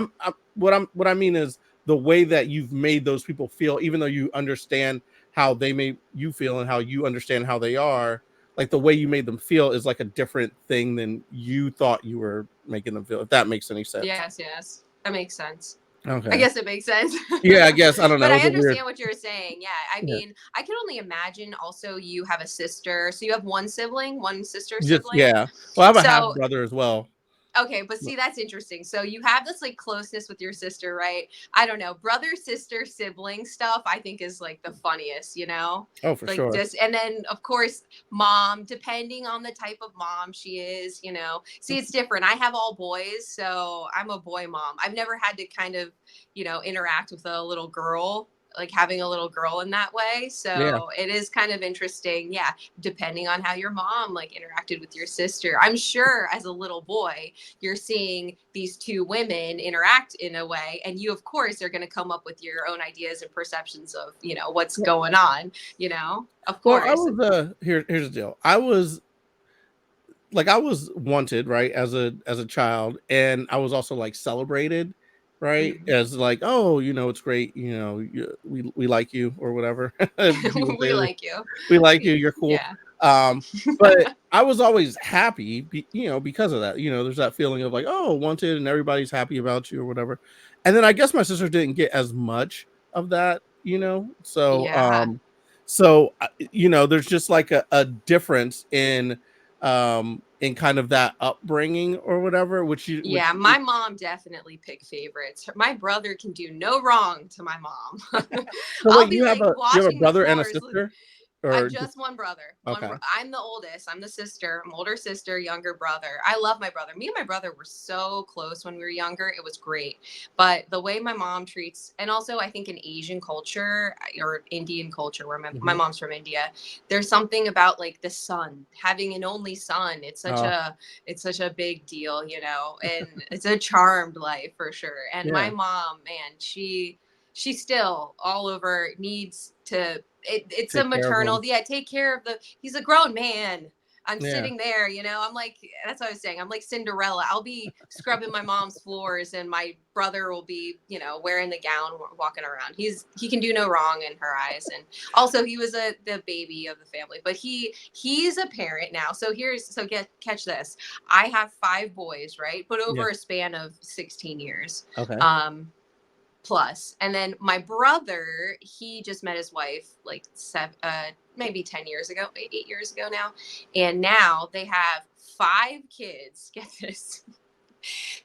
[SPEAKER 1] what I mean is the way that you've made those people feel, even though you understand how they made you feel and how you understand how they are, like the way you made them feel is like a different thing than you thought you were making them feel, if that makes any sense.
[SPEAKER 2] Yes, yes. That makes sense. I
[SPEAKER 1] Okay.
[SPEAKER 2] guess it makes sense.
[SPEAKER 1] Yeah, I guess. I don't
[SPEAKER 2] But
[SPEAKER 1] know. It
[SPEAKER 2] I
[SPEAKER 1] was a weird.
[SPEAKER 2] understand what you're saying. Yeah. I
[SPEAKER 1] Yeah.
[SPEAKER 2] mean, I can only imagine also you have a sister. So you have one sibling, one sister
[SPEAKER 1] Just,
[SPEAKER 2] sibling.
[SPEAKER 1] yeah. Well, I have a half
[SPEAKER 2] So
[SPEAKER 1] brother as well.
[SPEAKER 2] okay, but see, that's interesting. So you have this like closeness with your sister, right? I don't know, brother, sister, sibling stuff. I think is like the funniest, you know,
[SPEAKER 1] Oh, for
[SPEAKER 2] like
[SPEAKER 1] sure.
[SPEAKER 2] just and then of course mom, depending on the type of mom she is, you know. See, it's different. I have all boys, so I'm a boy mom. I've never had to kind of, you know, interact with a little girl. Like having a little girl in that way.
[SPEAKER 1] Yeah.
[SPEAKER 2] So it is kind of interesting. Yeah. Depending on how your mom like interacted with your sister. I'm sure as a little boy, you're seeing these two women interact in a way, and you of course are going to come up with your own ideas and perceptions of, you know, what's going on, you know, of
[SPEAKER 1] Well, I
[SPEAKER 2] course.
[SPEAKER 1] was here's the deal. I was wanted, right, as a child, and I was also like celebrated, right,
[SPEAKER 2] Mhm.
[SPEAKER 1] as like, oh, you know, it's great, you know, we like you or whatever. People
[SPEAKER 2] We
[SPEAKER 1] say
[SPEAKER 2] like you.
[SPEAKER 1] we like you, you're cool.
[SPEAKER 2] Yeah.
[SPEAKER 1] But I was always happy, you know, because of that. You know, there's that feeling of like, oh, wanted, and everybody's happy about you or whatever. And then I guess my sister didn't get as much of that, you know.
[SPEAKER 2] Yeah.
[SPEAKER 1] So you know, there's just like a difference in kind of that upbringing or whatever,
[SPEAKER 2] Yeah, my mom definitely picked favorites. My brother can do no wrong to my mom.
[SPEAKER 1] so
[SPEAKER 2] I'll
[SPEAKER 1] wait,
[SPEAKER 2] be like
[SPEAKER 1] you have a
[SPEAKER 2] washing the
[SPEAKER 1] brother and a
[SPEAKER 2] floors.
[SPEAKER 1] sister,
[SPEAKER 2] I'm
[SPEAKER 1] or just
[SPEAKER 2] just one brother.
[SPEAKER 1] okay?
[SPEAKER 2] I'm the oldest. I'm the sister. I'm older sister, younger brother. I love my brother. Me and my brother were so close when we were younger. It was great. But the way my mom treats, and also I think in Asian culture or Indian culture, where my
[SPEAKER 1] Mhm.
[SPEAKER 2] mom's from India, there's something about like the son, having an only son.
[SPEAKER 1] Oh,
[SPEAKER 2] It's such a big deal, you know, and it's a charmed life for sure. And my
[SPEAKER 1] yeah,
[SPEAKER 2] mom, man, she still all over needs to it's a
[SPEAKER 1] take care of
[SPEAKER 2] maternal,
[SPEAKER 1] them.
[SPEAKER 2] yeah, take care of he's a grown man. I'm
[SPEAKER 1] Yeah.
[SPEAKER 2] sitting there, you know, I'm like, that's what I was saying, I'm like Cinderella. I'll be scrubbing my mom's floors and my brother will be, you know, wearing the gown, walking around. He can do no wrong in her eyes. And also he was the baby of the family, but he's a parent now. So catch this. I have 5 boys, right, but
[SPEAKER 1] Yeah.
[SPEAKER 2] over a span of 16 years.
[SPEAKER 1] Okay.
[SPEAKER 2] um plus. And then my brother, he just met his wife like maybe 10 years ago, 8 years ago now. And now they have 5 kids. Get this.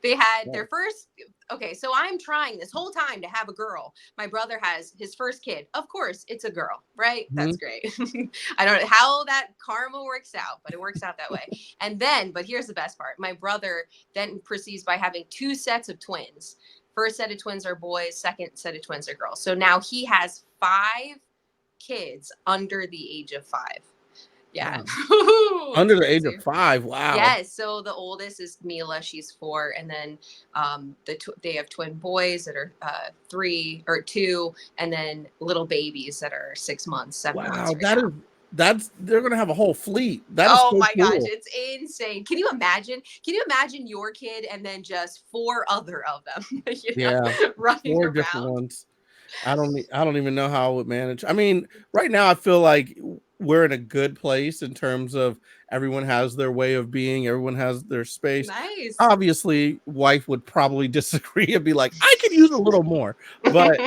[SPEAKER 2] They had
[SPEAKER 1] Yeah.
[SPEAKER 2] their first. Okay, so I'm trying this whole time to have a girl. My brother has his first kid. Of course, it's a girl, right? That's
[SPEAKER 1] Mhm.
[SPEAKER 2] great. I don't know how that karma works out, but it works out that way. And then, but here's the best part. My brother then proceeds by having 2 sets of twins. First set of twins are boys, second set of twins are girls. So now he has 5 kids under the age of 5. Yeah.
[SPEAKER 1] Wow.
[SPEAKER 2] It's
[SPEAKER 1] Under the age of
[SPEAKER 2] crazy.
[SPEAKER 1] 5, wow.
[SPEAKER 2] Yes. So the oldest is Mila. She's 4, and then they have twin boys that are 3 or 2, and then little babies that are 6 months, 7 months
[SPEAKER 1] Wow,
[SPEAKER 2] right now.
[SPEAKER 1] that's they're gonna have a whole fleet. That is
[SPEAKER 2] Oh
[SPEAKER 1] so
[SPEAKER 2] my gosh,
[SPEAKER 1] cool.
[SPEAKER 2] it's insane. Can you imagine? Can you imagine your kid and then just 4 other of them,
[SPEAKER 1] Yeah,
[SPEAKER 2] running
[SPEAKER 1] 4 different
[SPEAKER 2] around?
[SPEAKER 1] ones. I don't even know how I would manage. I mean, right now I feel like we're in a good place in terms of everyone has their way of being, everyone has their space.
[SPEAKER 2] Nice.
[SPEAKER 1] Obviously, wife would probably disagree and be like, "I could use a little more." But,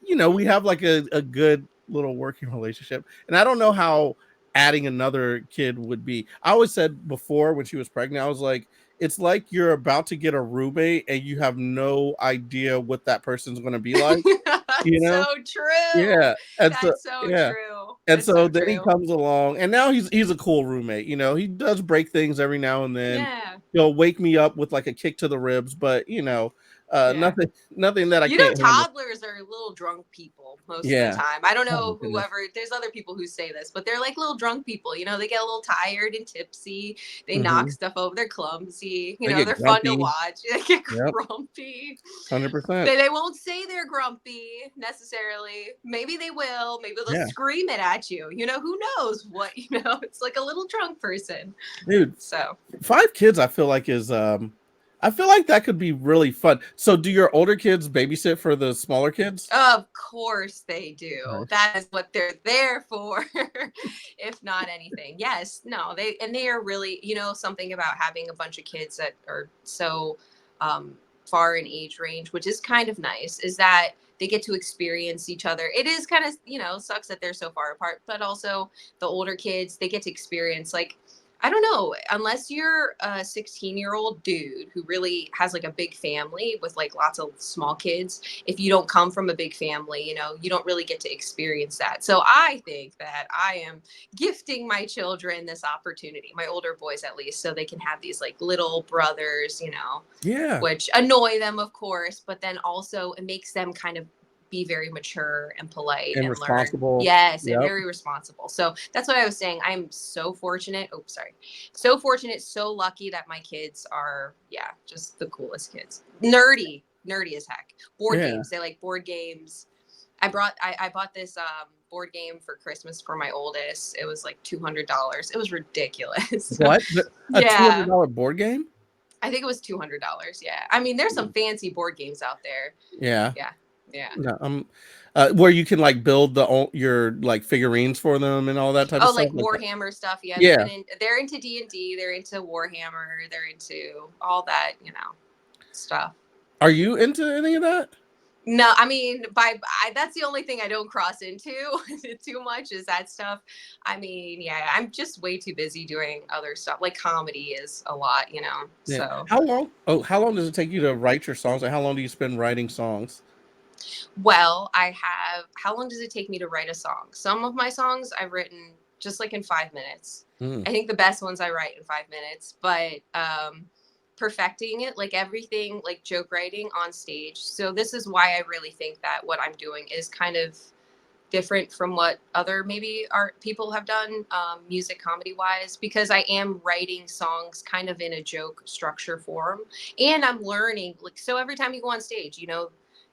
[SPEAKER 1] you know, we have like a good little working relationship. And I don't know how adding another kid would be. I always said before when she was pregnant, I was like, it's like you're about to get a roommate and you have no idea what that person's going to be like, you
[SPEAKER 2] So
[SPEAKER 1] know?
[SPEAKER 2] true.
[SPEAKER 1] Yeah. And so,
[SPEAKER 2] That's so
[SPEAKER 1] yeah.
[SPEAKER 2] true.
[SPEAKER 1] And
[SPEAKER 2] It's
[SPEAKER 1] so
[SPEAKER 2] so
[SPEAKER 1] then he
[SPEAKER 2] true.
[SPEAKER 1] comes along, and now he's a cool roommate. You know, he does break things every now and then.
[SPEAKER 2] Yeah.
[SPEAKER 1] He'll wake me up with like a kick to the ribs, but you know,
[SPEAKER 2] Yeah.
[SPEAKER 1] nothing that I
[SPEAKER 2] You know,
[SPEAKER 1] can't handle.
[SPEAKER 2] toddlers are little drunk people most of the
[SPEAKER 1] Yeah.
[SPEAKER 2] time. I don't
[SPEAKER 1] Oh my
[SPEAKER 2] know
[SPEAKER 1] goodness.
[SPEAKER 2] whoever, there's other people who say this, but they're like little drunk people. You know, they get a little tired and tipsy. They knock
[SPEAKER 1] Mm-hmm.
[SPEAKER 2] stuff over. They're clumsy. You
[SPEAKER 1] They
[SPEAKER 2] know,
[SPEAKER 1] get
[SPEAKER 2] they're fun to
[SPEAKER 1] grumpy.
[SPEAKER 2] watch. They get
[SPEAKER 1] Yep.
[SPEAKER 2] grumpy.
[SPEAKER 1] 100%.
[SPEAKER 2] They won't say they're grumpy necessarily. Maybe they will. Maybe they'll
[SPEAKER 1] Yeah.
[SPEAKER 2] scream it at you. You know, who knows what, you know, it's like a little drunk person.
[SPEAKER 1] Dude,
[SPEAKER 2] So
[SPEAKER 1] 5 kids I feel like is I feel like that could be really fun. So do your older kids babysit for the smaller kids?
[SPEAKER 2] of course they do.
[SPEAKER 1] Nice.
[SPEAKER 2] That is what they're there for, if not anything. Yes, no, they are really, you know, something about having a bunch of kids that are so far in age range, which is kind of nice, is that they get to experience each other. It is kind of, you know, sucks that they're so far apart, but also the older kids, they get to experience, like, I don't know, unless you're a 16-year-old dude who really has like a big family with like lots of small kids. If you don't come from a big family, you know, you don't really get to experience that. So I think that I am gifting my children this opportunity, my older boys at least, so they can have these like little brothers, you know,
[SPEAKER 1] Yeah.
[SPEAKER 2] which annoy them, of course, but then also it makes them kind of be very mature and polite
[SPEAKER 1] And
[SPEAKER 2] and
[SPEAKER 1] responsible.
[SPEAKER 2] learn. Yes,
[SPEAKER 1] Yep.
[SPEAKER 2] and very responsible. So that's what I was saying. I'm so fortunate. Oh, sorry. So fortunate, so lucky that my kids are, yeah, just the coolest kids. Nerdy as heck. Board
[SPEAKER 1] Yeah.
[SPEAKER 2] games. They like board games. I bought this board game for Christmas for my oldest. It was like $200. It was ridiculous.
[SPEAKER 1] What? A
[SPEAKER 2] Yeah.
[SPEAKER 1] $200 board game?
[SPEAKER 2] I think it was $200. Yeah. I mean, there's some fancy board games out there.
[SPEAKER 1] Yeah.
[SPEAKER 2] Yeah.
[SPEAKER 1] No, where you can like build your like figurines for them and all that type of
[SPEAKER 2] Oh,
[SPEAKER 1] stuff.
[SPEAKER 2] like Warhammer stuff. Yeah.
[SPEAKER 1] Yeah.
[SPEAKER 2] They're into D&D. They're into Warhammer. They're into all that, you know, stuff.
[SPEAKER 1] Are you into any of that?
[SPEAKER 2] No, I mean, that's the only thing I don't cross into too much is that stuff. I mean, yeah, I'm just way too busy doing other stuff. Like comedy is a lot, you know.
[SPEAKER 1] Yeah.
[SPEAKER 2] So
[SPEAKER 1] How long does it take you to write your songs? And how long do you spend writing songs?
[SPEAKER 2] well, how long does it take me to write a song? Some of my songs I've written just like in 5 minutes. I think the best ones I write in 5 minutes, but perfecting it, like everything, like joke writing on stage. So this is why I really think that what I'm doing is kind of different from what other maybe art people have done, music comedy wise, because I am writing songs kind of in a joke structure form, and I'm learning, like, so every time you go on stage, you know,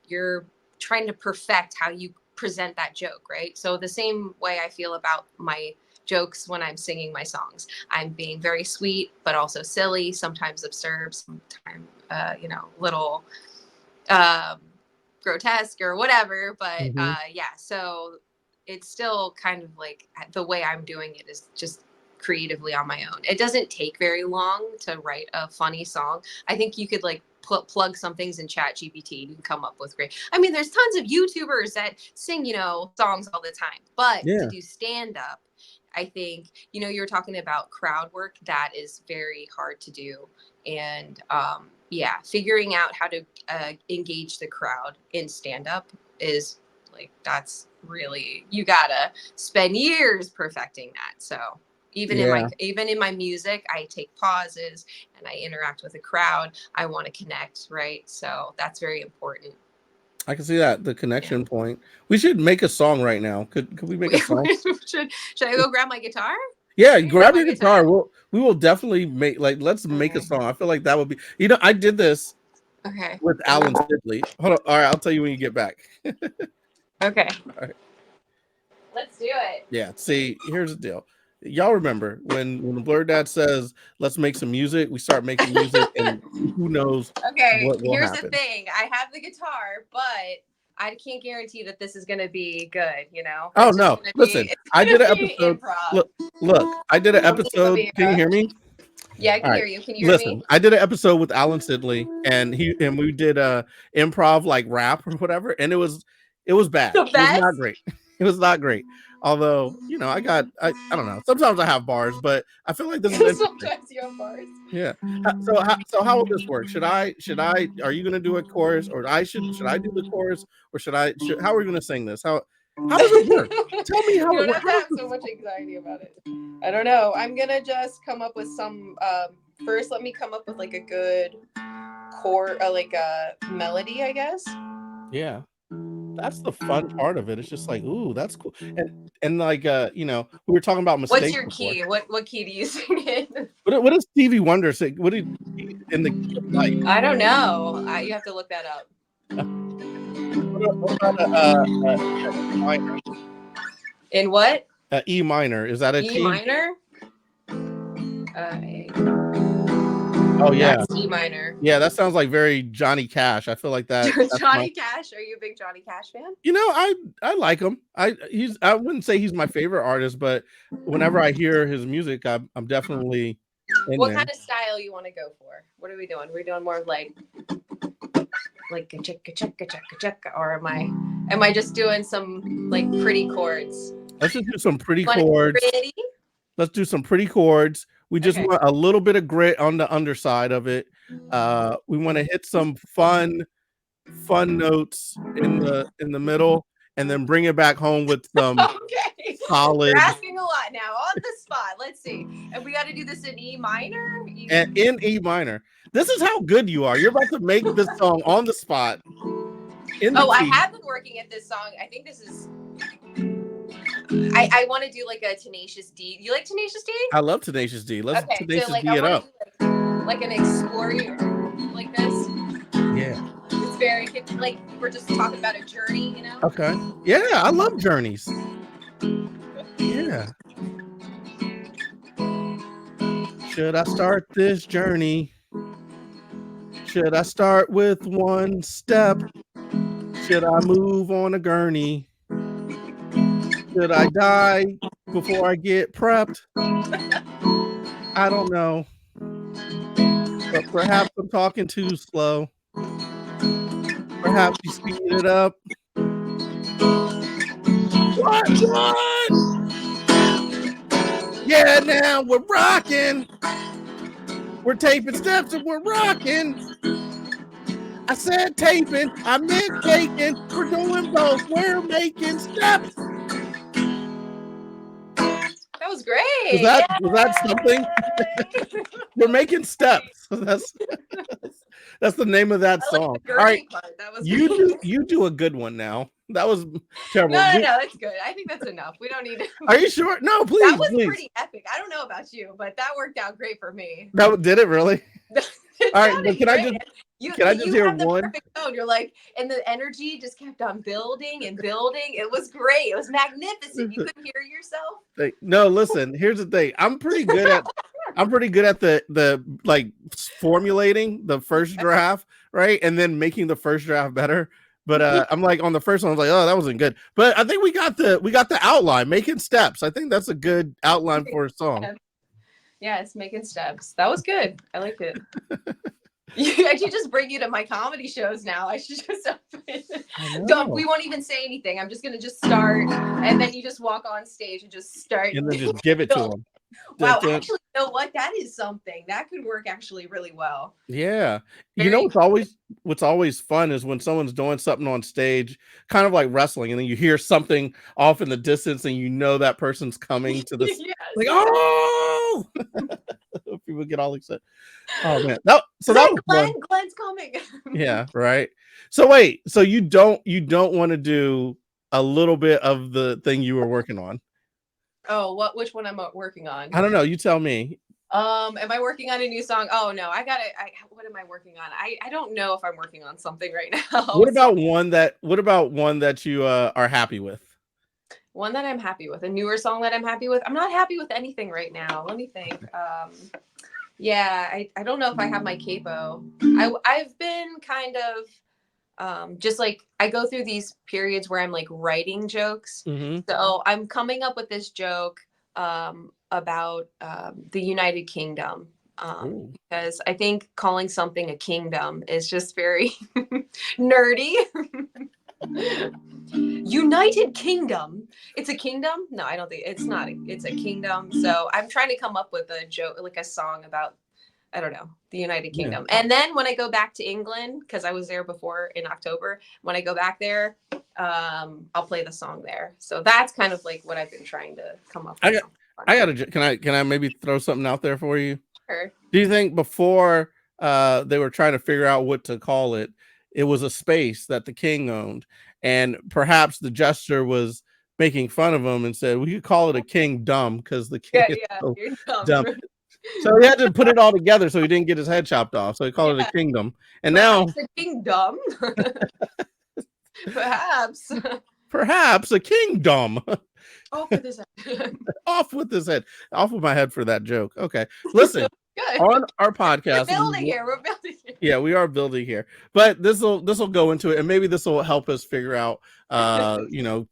[SPEAKER 2] you're trying to perfect how you present that joke, right? So the same way I feel about my jokes when I'm singing my songs, I'm being very sweet but also silly, sometimes absurd, sometimes you know, little grotesque or whatever, but yeah, so it's still kind of like the way I'm doing it is just creatively on my own. It doesn't take very long to write a funny song. I think you could like plug some things in Chat GPT and come up with great. I mean, there's tons of YouTubers that sing, you know, songs all the time, but to do stand up, I think, you know, you're talking about crowd work, that is very hard to do. And yeah, figuring out how to engage the crowd in stand up is like, that's really, you gotta spend years perfecting that. So even in my music, I take pauses and I interact with the crowd. I want to connect, right? So that's very important.
[SPEAKER 1] I can see that, the connection point. We should make a song right now. Could we make a song?
[SPEAKER 2] should I go grab my guitar?
[SPEAKER 1] Yeah, grab your guitar. We will definitely make, like, let's make a song. I feel like that would be, you know, I did this with Alan Sidley. Hold on. All right, I'll tell you when you get back.
[SPEAKER 2] Okay.
[SPEAKER 1] All right.
[SPEAKER 2] Let's do it.
[SPEAKER 1] Yeah, see, here's the deal. Y'all remember when Blerd Dad says, let's make some music, we start making music, and who knows what will
[SPEAKER 2] here's
[SPEAKER 1] happen.
[SPEAKER 2] The thing. I have the guitar, but I can't guarantee that this is going to be good, you know?
[SPEAKER 1] Oh, no. Listen, I did an episode. Look, I did an episode. Can you hear me?
[SPEAKER 2] Yeah, I can hear you. Can you hear me?
[SPEAKER 1] I did an episode with Alan Sidley, and we did improv, like rap or whatever, and it was bad. It was not great. It was not great. Although, I don't know. Sometimes I have bars, but I feel like this is interesting.
[SPEAKER 2] Sometimes you have bars.
[SPEAKER 1] Yeah. So how will this work? Are you gonna do a chorus, or should I do the chorus, or how are we gonna sing this? How does it work? Tell me how
[SPEAKER 2] You
[SPEAKER 1] it
[SPEAKER 2] don't have
[SPEAKER 1] works.
[SPEAKER 2] to have so much anxiety about it. I don't know. I'm gonna just come up with some. First, let me come up with like a good chord, like a melody, I guess.
[SPEAKER 1] Yeah. That's the fun part of it. It's just like, ooh, that's cool. And like we were talking about mistakes.
[SPEAKER 2] What's your
[SPEAKER 1] before.
[SPEAKER 2] key? What key do you sing in?
[SPEAKER 1] What does Stevie Wonder say? What did in the key of life?
[SPEAKER 2] I don't know. You have to look that up.
[SPEAKER 1] What about E minor?
[SPEAKER 2] In what?
[SPEAKER 1] E minor. Is that a
[SPEAKER 2] E
[SPEAKER 1] key?
[SPEAKER 2] minor?
[SPEAKER 1] Oh yeah,
[SPEAKER 2] that's E minor.
[SPEAKER 1] Yeah, that sounds like very Johnny Cash. I feel like that.
[SPEAKER 2] Johnny Cash. Are you a big Johnny Cash fan?
[SPEAKER 1] I like him. I wouldn't say he's my favorite artist, but whenever I hear his music, I'm definitely.
[SPEAKER 2] What kind of style you want to go for? What are we doing? We're doing more like a chicka, or am I just doing some like pretty chords?
[SPEAKER 1] Let's just do some pretty chords. Let's do some pretty chords. We just want a little bit of grit on the underside of it. We want to hit some fun notes in the middle, and then bring it back home with some solid.
[SPEAKER 2] You're asking a lot now on the spot. Let's see. And we got to do this in E minor.
[SPEAKER 1] And in E minor. This is how good you are. You're about to make this song on the spot.
[SPEAKER 2] I have been working at this song. I think this is. I want to do like a Tenacious D. You like Tenacious D?
[SPEAKER 1] I love Tenacious D. Let's Tenacious D it up.
[SPEAKER 2] Like an explorer like this.
[SPEAKER 1] Yeah.
[SPEAKER 2] It's very like we're just talking about a journey,
[SPEAKER 1] Okay. Yeah, I love journeys. Yeah. Should I start this journey? Should I start with one step? Should I move on a gurney? Should I die before I get prepped? I don't know. But perhaps I'm talking too slow. Perhaps you speed it up. What? Yeah, now we're rocking. We're taping steps and we're rocking. I said taping, I meant taking. We're doing both. We're making steps.
[SPEAKER 2] That was great.
[SPEAKER 1] Was that something? We're making steps. That's the name of that song. All right, you do a good one now. That was terrible.
[SPEAKER 2] No, that's good. I think that's enough. We don't need to.
[SPEAKER 1] Are you sure? No, please.
[SPEAKER 2] That was pretty epic. I don't know about you, but that worked out great for me.
[SPEAKER 1] No, did it really? All right, but can I just hear one?
[SPEAKER 2] Perfect tone. You're like, and the energy just kept on building and building. It was great. It was magnificent. You couldn't hear yourself.
[SPEAKER 1] No, listen. Here's the thing. I'm pretty good at the like formulating the first draft, right, and then making the first draft better. But I'm like on the first one, I was like, oh, that wasn't good. But I think we got the outline, making steps. I think that's a good outline for a song.
[SPEAKER 2] Yeah, it's making steps. That was good. I liked it. I should just bring you to my comedy shows now. I should just we won't even say anything. I'm just gonna start, and then you just walk on stage and just start,
[SPEAKER 1] and then just give it to them.
[SPEAKER 2] Wow, actually, you know what? That is something that could work actually really well.
[SPEAKER 1] Yeah, what's always fun is when someone's doing something on stage, kind of like wrestling, and then you hear something off in the distance, and you know that person's coming to the
[SPEAKER 2] yes.
[SPEAKER 1] like, oh, people get all excited. Oh man, that was fun.
[SPEAKER 2] Glenn's coming.
[SPEAKER 1] Yeah, right. So wait, so you don't want to do a little bit of the thing you were working on?
[SPEAKER 2] Oh, which one I'm working on?
[SPEAKER 1] I don't know. You tell me.
[SPEAKER 2] Am I working on a new song? Oh no, what am I working on? I don't know if I'm working on something right now.
[SPEAKER 1] What about one that you are happy with?
[SPEAKER 2] One that I'm happy with, a newer song that I'm happy with. I'm not happy with anything right now. Let me think. Yeah, I don't know if I have my capo. I've been kind of just like I go through these periods where I'm like writing jokes.
[SPEAKER 1] Mm-hmm.
[SPEAKER 2] So I'm coming up with this joke about the United Kingdom because I think calling something a kingdom is just very nerdy. United Kingdom. It's a kingdom? No, I don't think it's not. It's a kingdom. So I'm trying to come up with a joke, like a song about, I don't know, the United Kingdom. And then when I go back to England, because I was there before in October, when I go back there, I'll play the song there. So that's kind of like what I've been trying to come up with.
[SPEAKER 1] Can I maybe throw something out there for you?
[SPEAKER 2] Sure.
[SPEAKER 1] Do you think before they were trying to figure out what to call it, it was a space that the king owned, and perhaps the jester was making fun of him and said, we could call it a kingdom because the king is so dumb. So he had to put it all together so he didn't get his head chopped off. So he called it a kingdom. And
[SPEAKER 2] now a kingdom.
[SPEAKER 1] Perhaps a kingdom.
[SPEAKER 2] Off with his head.
[SPEAKER 1] Off with his head. Off with my head for that joke. Okay. Listen.
[SPEAKER 2] Good.
[SPEAKER 1] On our podcast,
[SPEAKER 2] we're building here.
[SPEAKER 1] Yeah, we are building here. But this will go into it, and maybe this will help us figure out,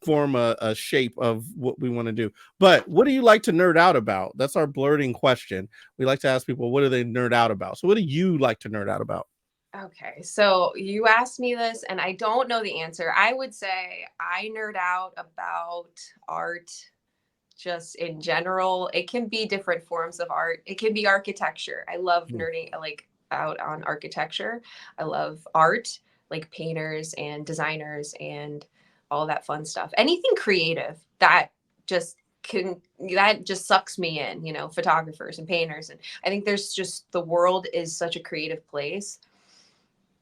[SPEAKER 1] form a shape of what we want to do. But what do you like to nerd out about? That's our blurting question. We like to ask people, what do they nerd out about? So what do you like to nerd out about?
[SPEAKER 2] Okay, so you asked me this, and I don't know the answer. I would say I nerd out about art. Just in general, it can be different forms of art. It can be architecture. I love nerding out on architecture. I love art, like painters and designers and all that fun stuff. Anything creative that just sucks me in, photographers and painters. And I think the world is such a creative place.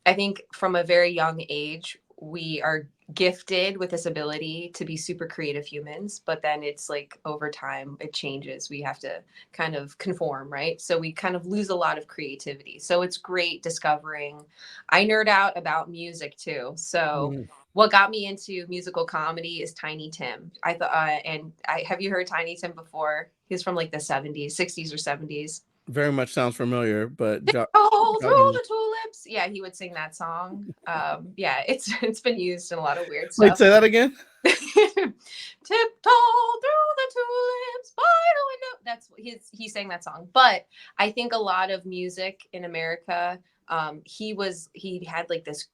[SPEAKER 2] I think from a very young age, we are gifted with this ability to be super creative humans, but then it's like over time it changes. We have to kind of conform, right? So we kind of lose a lot of creativity. So it's great discovering. I nerd out about music too. So what got me into musical comedy is Tiny Tim. I thought, have you heard Tiny Tim before? He's from like the 70s, 60s or 70s.
[SPEAKER 1] Very much sounds familiar, but
[SPEAKER 2] through the tulips. Yeah, he would sing that song. Yeah, it's been used in a lot of weird stuff.
[SPEAKER 1] Wait, say that again.
[SPEAKER 2] Tiptoe through the tulips by the window. That's he sang that song. But I think a lot of music in America, he had like this.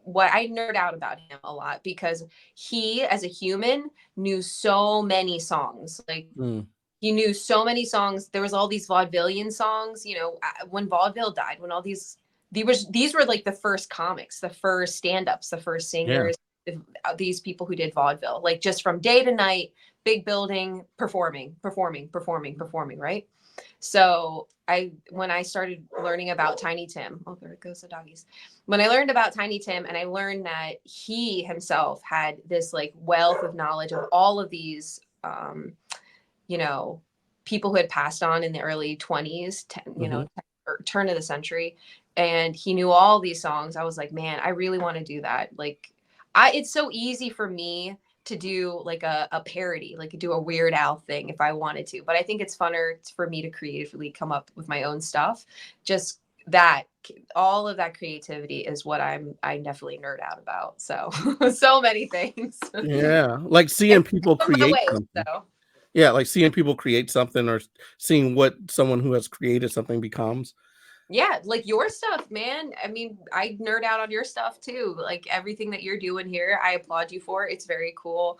[SPEAKER 2] What I nerd out about him a lot because he, as a human, knew so many songs. Like. He knew so many songs. There was all these vaudevillian songs, when vaudeville died, when all these were like the first comics, the first stand-ups, the first singers, these people who did vaudeville, like just from day to night, big building, performing, right? So when I started learning about Tiny Tim, oh, there goes the doggies. When I learned about Tiny Tim and I learned that he himself had this like wealth of knowledge of all of these, people who had passed on in the early 20s, turn of the century. And he knew all these songs. I was like, man, I really want to do that. Like, it's so easy for me to do like a parody, like do a Weird Al thing if I wanted to. But I think it's funner for me to creatively come up with my own stuff. Just that, all of that creativity is what I definitely nerd out about. So, so many things.
[SPEAKER 1] Yeah, like seeing people create something. Yeah, like seeing people create something or seeing what someone who has created something becomes.
[SPEAKER 2] Yeah, like your stuff, man. I mean, I nerd out on your stuff too. Like everything that you're doing here, I applaud you for. It's very cool.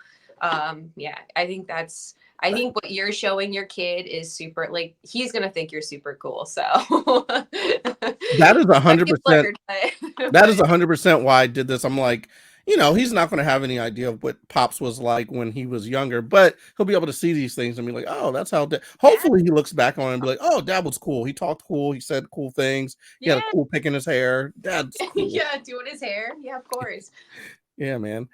[SPEAKER 2] Yeah, I think what you're showing your kid is super, like, he's going to think you're super cool. So
[SPEAKER 1] that is 100%. That is 100% why I did this. I'm like, he's not going to have any idea of what Pops was like when he was younger, but he'll be able to see these things and be like, oh, that's how hopefully he looks back on it and be like, oh, Dad was cool. He talked cool. He said cool things. He had a cool pick in his hair. Dad's cool.
[SPEAKER 2] Yeah, doing his hair. Yeah, of course.
[SPEAKER 1] Yeah, man.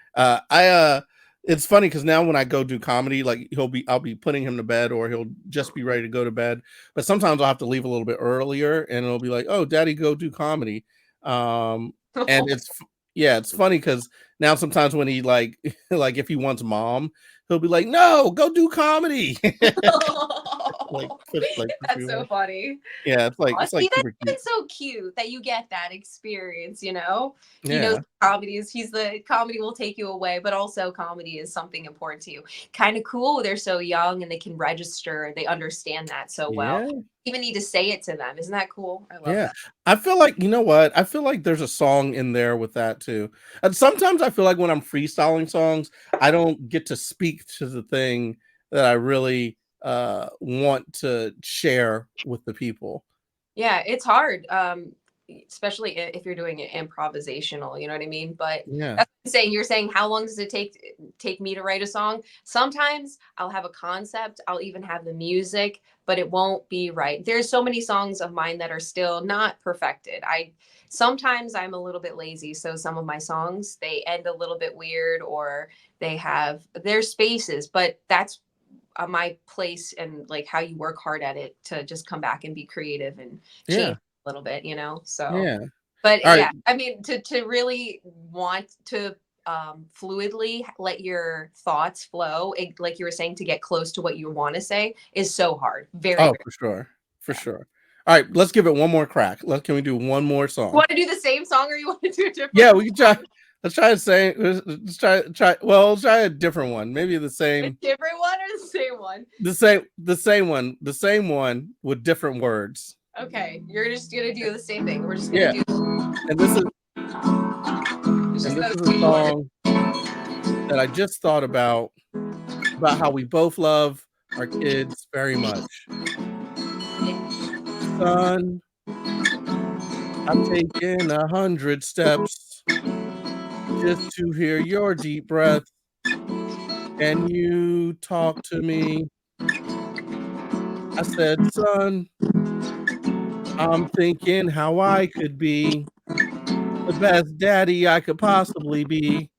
[SPEAKER 1] It's funny because now when I go do comedy, like I'll be putting him to bed or he'll just be ready to go to bed. But sometimes I'll have to leave a little bit earlier and it'll be like, oh, Daddy, go do comedy. And it's funny because now sometimes when he like if he wants Mom, he'll be like, no, go do comedy. like fifth place.
[SPEAKER 2] That's so funny.
[SPEAKER 1] Yeah, it's like
[SPEAKER 2] See,
[SPEAKER 1] super cute.
[SPEAKER 2] that's so cute that you get that experience, you know? He knows
[SPEAKER 1] Yeah.
[SPEAKER 2] comedy will take you away, but also comedy is something important to you. Kind of cool. They're so young and they can register. They understand that so well.
[SPEAKER 1] Yeah.
[SPEAKER 2] You even need to say it to them. Isn't that cool? I love
[SPEAKER 1] Yeah.
[SPEAKER 2] that.
[SPEAKER 1] I feel like, you know what? I feel like there's a song in there with that too. And sometimes I feel like when I'm freestyling songs, I don't get to speak to the thing that I really want to share with the people.
[SPEAKER 2] Yeah, it's hard. Especially if you're doing it improvisational, you know what I mean? But
[SPEAKER 1] Yeah.
[SPEAKER 2] that's what I'm saying. You're saying how long does it take me to write a song? Sometimes I'll have a concept, I'll even have the music, but it won't be right. There's so many songs of mine that are still not perfected. Sometimes I'm a little bit lazy, so some of my songs they end a little bit weird or they have their spaces, but that's my place and like how you work hard at it to just come back and be creative and
[SPEAKER 1] Yeah.
[SPEAKER 2] change a little bit, you know? So,
[SPEAKER 1] Yeah.
[SPEAKER 2] but
[SPEAKER 1] All right.
[SPEAKER 2] yeah, I mean, to really want to fluidly let your thoughts flow, like you were saying, to get close to what you want to say is so hard. Very,
[SPEAKER 1] Oh,
[SPEAKER 2] very.
[SPEAKER 1] for sure. For
[SPEAKER 2] Yeah.
[SPEAKER 1] sure. All right, let's give it one more crack. Can we do one more
[SPEAKER 2] You
[SPEAKER 1] song?
[SPEAKER 2] want to do the same song or you want to do a different
[SPEAKER 1] Yeah,
[SPEAKER 2] one?
[SPEAKER 1] we can try. Let's try the same. Let's try. Well, let's try a different one. Maybe the
[SPEAKER 2] A
[SPEAKER 1] same.
[SPEAKER 2] different one or the same one?
[SPEAKER 1] The same one with different words.
[SPEAKER 2] Okay, you're just gonna do the same thing. We're just
[SPEAKER 1] Yeah,
[SPEAKER 2] gonna do.
[SPEAKER 1] and this is
[SPEAKER 2] It's just those
[SPEAKER 1] a
[SPEAKER 2] same words.
[SPEAKER 1] song that I just thought about how we both love our kids very much. Son, I've taken 100 steps just to hear your deep breath. Can you talk to me? I said, son, I'm thinking how I could be the best daddy I could possibly be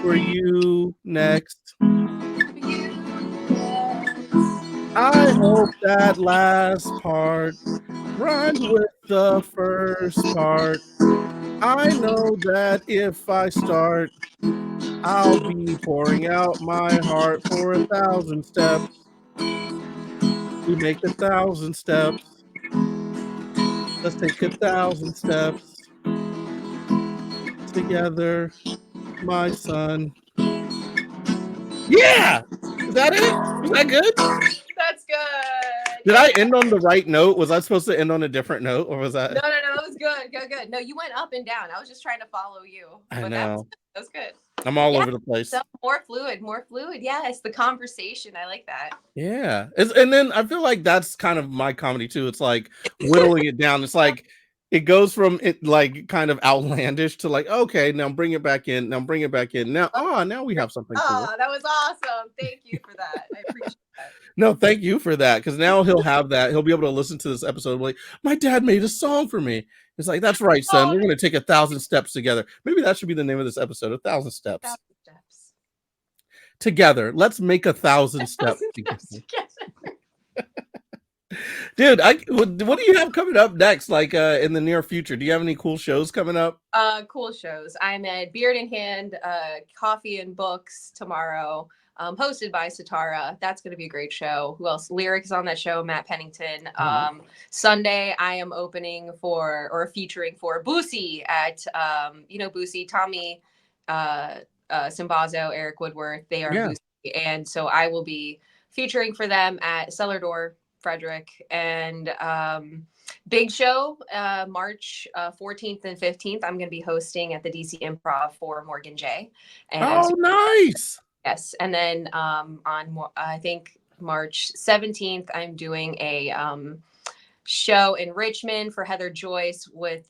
[SPEAKER 1] for you next. I hope that last part rhymed with the first part. I know that if I start, I'll be pouring out my heart for 1,000 steps. We make 1,000 steps. Let's take 1,000 steps together, my son. Yeah! Is that it? Was that good?
[SPEAKER 2] That's good.
[SPEAKER 1] Did I end on the right note? Was I supposed to end on a different note, or was that?
[SPEAKER 2] No, that was good. Good. No, you went up and down. I was just trying to follow you.
[SPEAKER 1] I
[SPEAKER 2] But
[SPEAKER 1] know.
[SPEAKER 2] that was good.
[SPEAKER 1] I'm all
[SPEAKER 2] Yeah,
[SPEAKER 1] over the place.
[SPEAKER 2] so more fluid. Yes, the conversation. I like that.
[SPEAKER 1] Yeah. And then I feel like that's kind of my comedy too. It's like whittling it down. It's like it goes from it like kind of outlandish to like, okay, now bring it back in. Now bring it back in. Now, now we have something cool.
[SPEAKER 2] Oh, that was awesome. Thank you for that. I appreciate that.
[SPEAKER 1] No, thank you for that. Because now he'll have that. He'll be able to listen to this episode like, my dad made a song for me. It's like, that's right, son. We're going to take 1,000 steps together. Maybe that should be the name of this episode, 1,000 steps.
[SPEAKER 2] 1,000 steps.
[SPEAKER 1] Together. Let's make 1,000 steps together. Dude, what do you have coming up next? Like in the near future, do you have any cool shows coming up?
[SPEAKER 2] Cool shows. I'm at Beard in Hand, Coffee and Books tomorrow, hosted by Satara. That's going to be a great show. Who else? Lyric is on that show. Matt Pennington. Sunday, I am opening featuring for Boosie at Boosie, Tommy, Simbazo, Eric Woodworth. They are Boosie, and so I will be featuring for them at Cellar Door, Frederick, and big show March 14th and 15th. I'm going to be hosting at the DC Improv for Morgan J. And
[SPEAKER 1] nice.
[SPEAKER 2] Yes, and then I think March 17th, I'm doing a show in Richmond for Heather Joyce with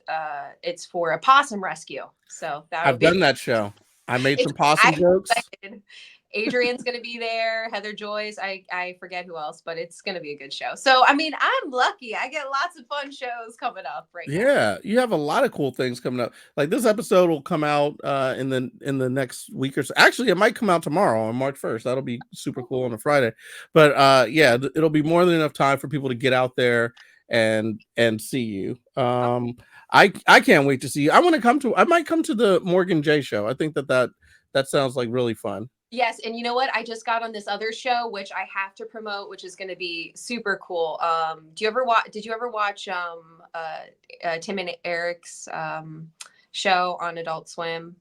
[SPEAKER 2] it's for a possum rescue. So
[SPEAKER 1] I've done that show. I made some possum jokes.
[SPEAKER 2] Adrian's going to be there. Heather Joyce. I forget who else, but it's going to be a good show. So, I mean, I'm lucky. I get lots of fun shows coming up right now.
[SPEAKER 1] Yeah, you have a lot of cool things coming up. Like this episode will come out in the next week or so. Actually, it might come out tomorrow on March 1st. That'll be super cool on a Friday. But yeah, it'll be more than enough time for people to get out there and see you. I can't wait to see you. I might come to the Morgan J show. I think that sounds like really fun.
[SPEAKER 2] Yes, and you know what? I just got on this other show, which I have to promote, which is going to be super cool. Do you ever watch? Did you ever watch Tim and Eric's show on Adult Swim?